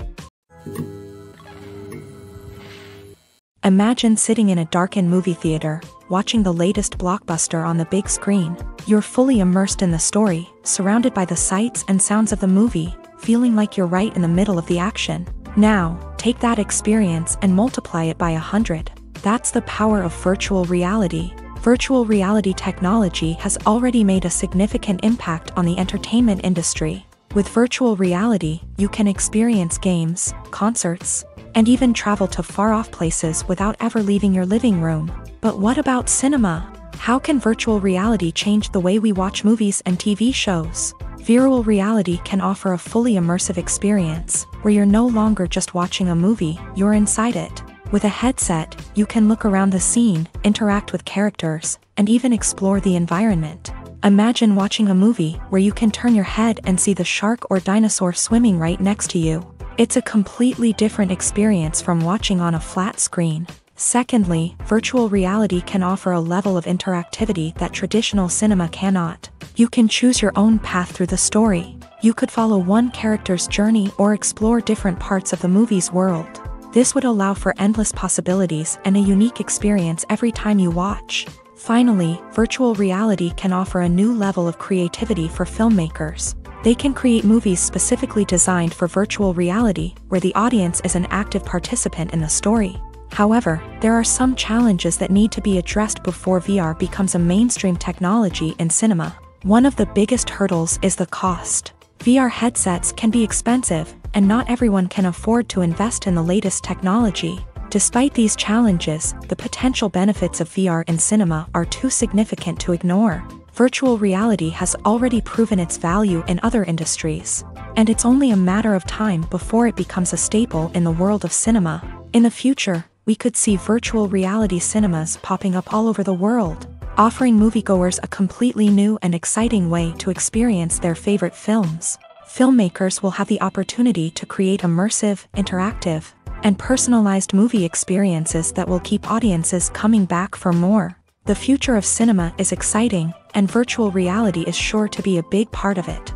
Imagine sitting in a darkened movie theater, watching the latest blockbuster on the big screen. You're fully immersed in the story, surrounded by the sights and sounds of the movie, feeling like you're right in the middle of the action. Now, take that experience and multiply it by 100. That's the power of virtual reality. Virtual reality technology has already made a significant impact on the entertainment industry. With virtual reality, you can experience games, concerts, and even travel to far-off places without ever leaving your living room. But what about cinema? How can virtual reality change the way we watch movies and TV shows? Virtual reality can offer a fully immersive experience, where you're no longer just watching a movie, you're inside it. With a headset, you can look around the scene, interact with characters, and even explore the environment. Imagine watching a movie where you can turn your head and see the shark or dinosaur swimming right next to you. It's a completely different experience from watching on a flat screen. Secondly, virtual reality can offer a level of interactivity that traditional cinema cannot. You can choose your own path through the story. You could follow one character's journey or explore different parts of the movie's world. This would allow for endless possibilities and a unique experience every time you watch. Finally, virtual reality can offer a new level of creativity for filmmakers. They can create movies specifically designed for virtual reality, where the audience is an active participant in the story. However, there are some challenges that need to be addressed before VR becomes a mainstream technology in cinema. One of the biggest hurdles is the cost. VR headsets can be expensive, and not everyone can afford to invest in the latest technology. Despite these challenges, the potential benefits of VR in cinema are too significant to ignore. Virtual reality has already proven its value in other industries, and it's only a matter of time before it becomes a staple in the world of cinema. In the future, we could see virtual reality cinemas popping up all over the world, offering moviegoers a completely new and exciting way to experience their favorite films. Filmmakers will have the opportunity to create immersive, interactive, and personalized movie experiences that will keep audiences coming back for more. The future of cinema is exciting, and virtual reality is sure to be a big part of it.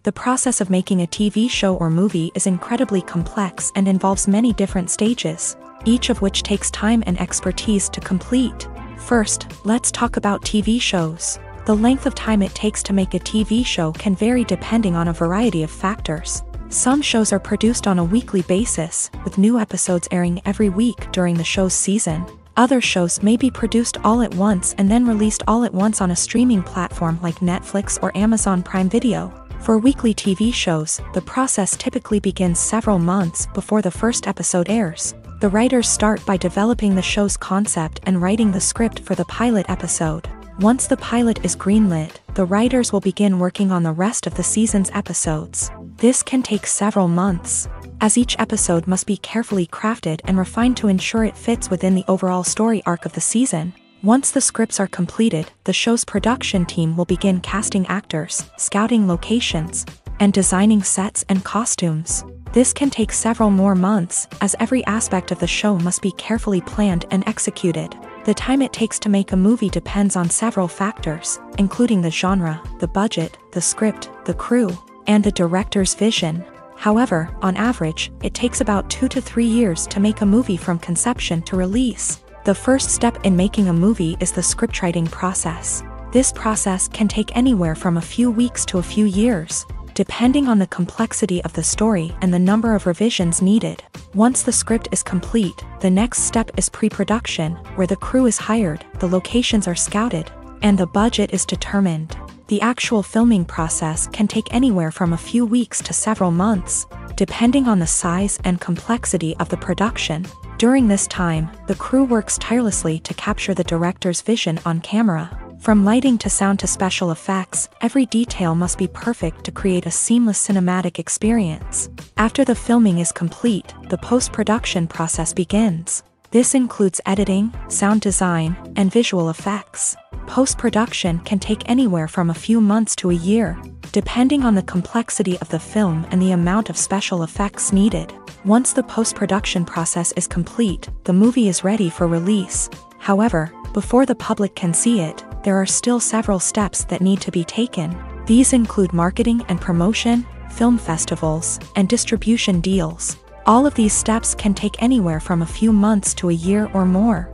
The process of making a TV show or movie is incredibly complex and involves many different stages, each of which takes time and expertise to complete. First, let's talk about TV shows. The length of time it takes to make a TV show can vary depending on a variety of factors. Some shows are produced on a weekly basis, with new episodes airing every week during the show's season. Other shows may be produced all at once and then released all at once on a streaming platform like Netflix or Amazon Prime Video. For weekly TV shows, the process typically begins several months before the first episode airs. The writers start by developing the show's concept and writing the script for the pilot episode. Once the pilot is greenlit, the writers will begin working on the rest of the season's episodes. This can take several months, as each episode must be carefully crafted and refined to ensure it fits within the overall story arc of the season. Once the scripts are completed, the show's production team will begin casting actors, scouting locations, and designing sets and costumes. This can take several more months, as every aspect of the show must be carefully planned and executed. The time it takes to make a movie depends on several factors, including the genre, the budget, the script, the crew, and the director's vision. However, on average, it takes about 2 to 3 years to make a movie from conception to release. The first step in making a movie is the scriptwriting process. This process can take anywhere from a few weeks to a few years, depending on the complexity of the story and the number of revisions needed. Once the script is complete, the next step is pre-production, where the crew is hired, the locations are scouted, and the budget is determined. The actual filming process can take anywhere from a few weeks to several months, depending on the size and complexity of the production. During this time, the crew works tirelessly to capture the director's vision on camera. From lighting to sound to special effects, every detail must be perfect to create a seamless cinematic experience. After the filming is complete, the post-production process begins. This includes editing, sound design, and visual effects. Post-production can take anywhere from a few months to a year, depending on the complexity of the film and the amount of special effects needed. Once the post-production process is complete, the movie is ready for release. However, before the public can see it, there are still several steps that need to be taken. These include marketing and promotion, film festivals, and distribution deals. All of these steps can take anywhere from a few months to a year or more.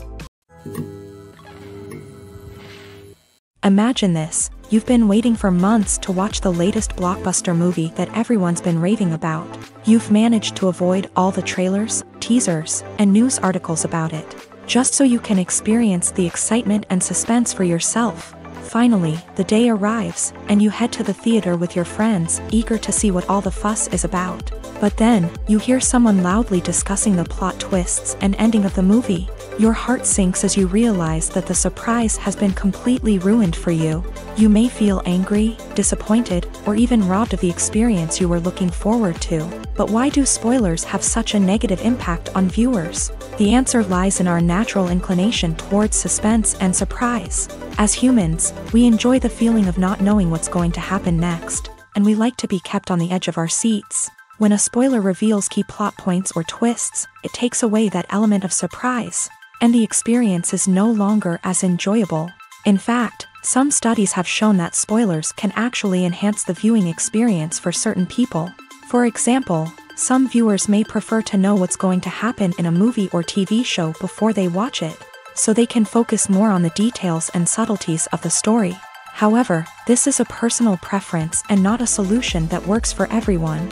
Imagine this: you've been waiting for months to watch the latest blockbuster movie that everyone's been raving about. You've managed to avoid all the trailers, teasers, and news articles about it, just so you can experience the excitement and suspense for yourself. Finally, the day arrives, and you head to the theater with your friends, eager to see what all the fuss is about. But then, you hear someone loudly discussing the plot twists and ending of the movie. Your heart sinks as you realize that the surprise has been completely ruined for you. You may feel angry, disappointed, or even robbed of the experience you were looking forward to. But why do spoilers have such a negative impact on viewers? The answer lies in our natural inclination towards suspense and surprise. As humans, we enjoy the feeling of not knowing what's going to happen next, and we like to be kept on the edge of our seats. When a spoiler reveals key plot points or twists, it takes away that element of surprise, and the experience is no longer as enjoyable. In fact, some studies have shown that spoilers can actually enhance the viewing experience for certain people. For example, some viewers may prefer to know what's going to happen in a movie or TV show before they watch it, so they can focus more on the details and subtleties of the story. However, this is a personal preference and not a solution that works for everyone.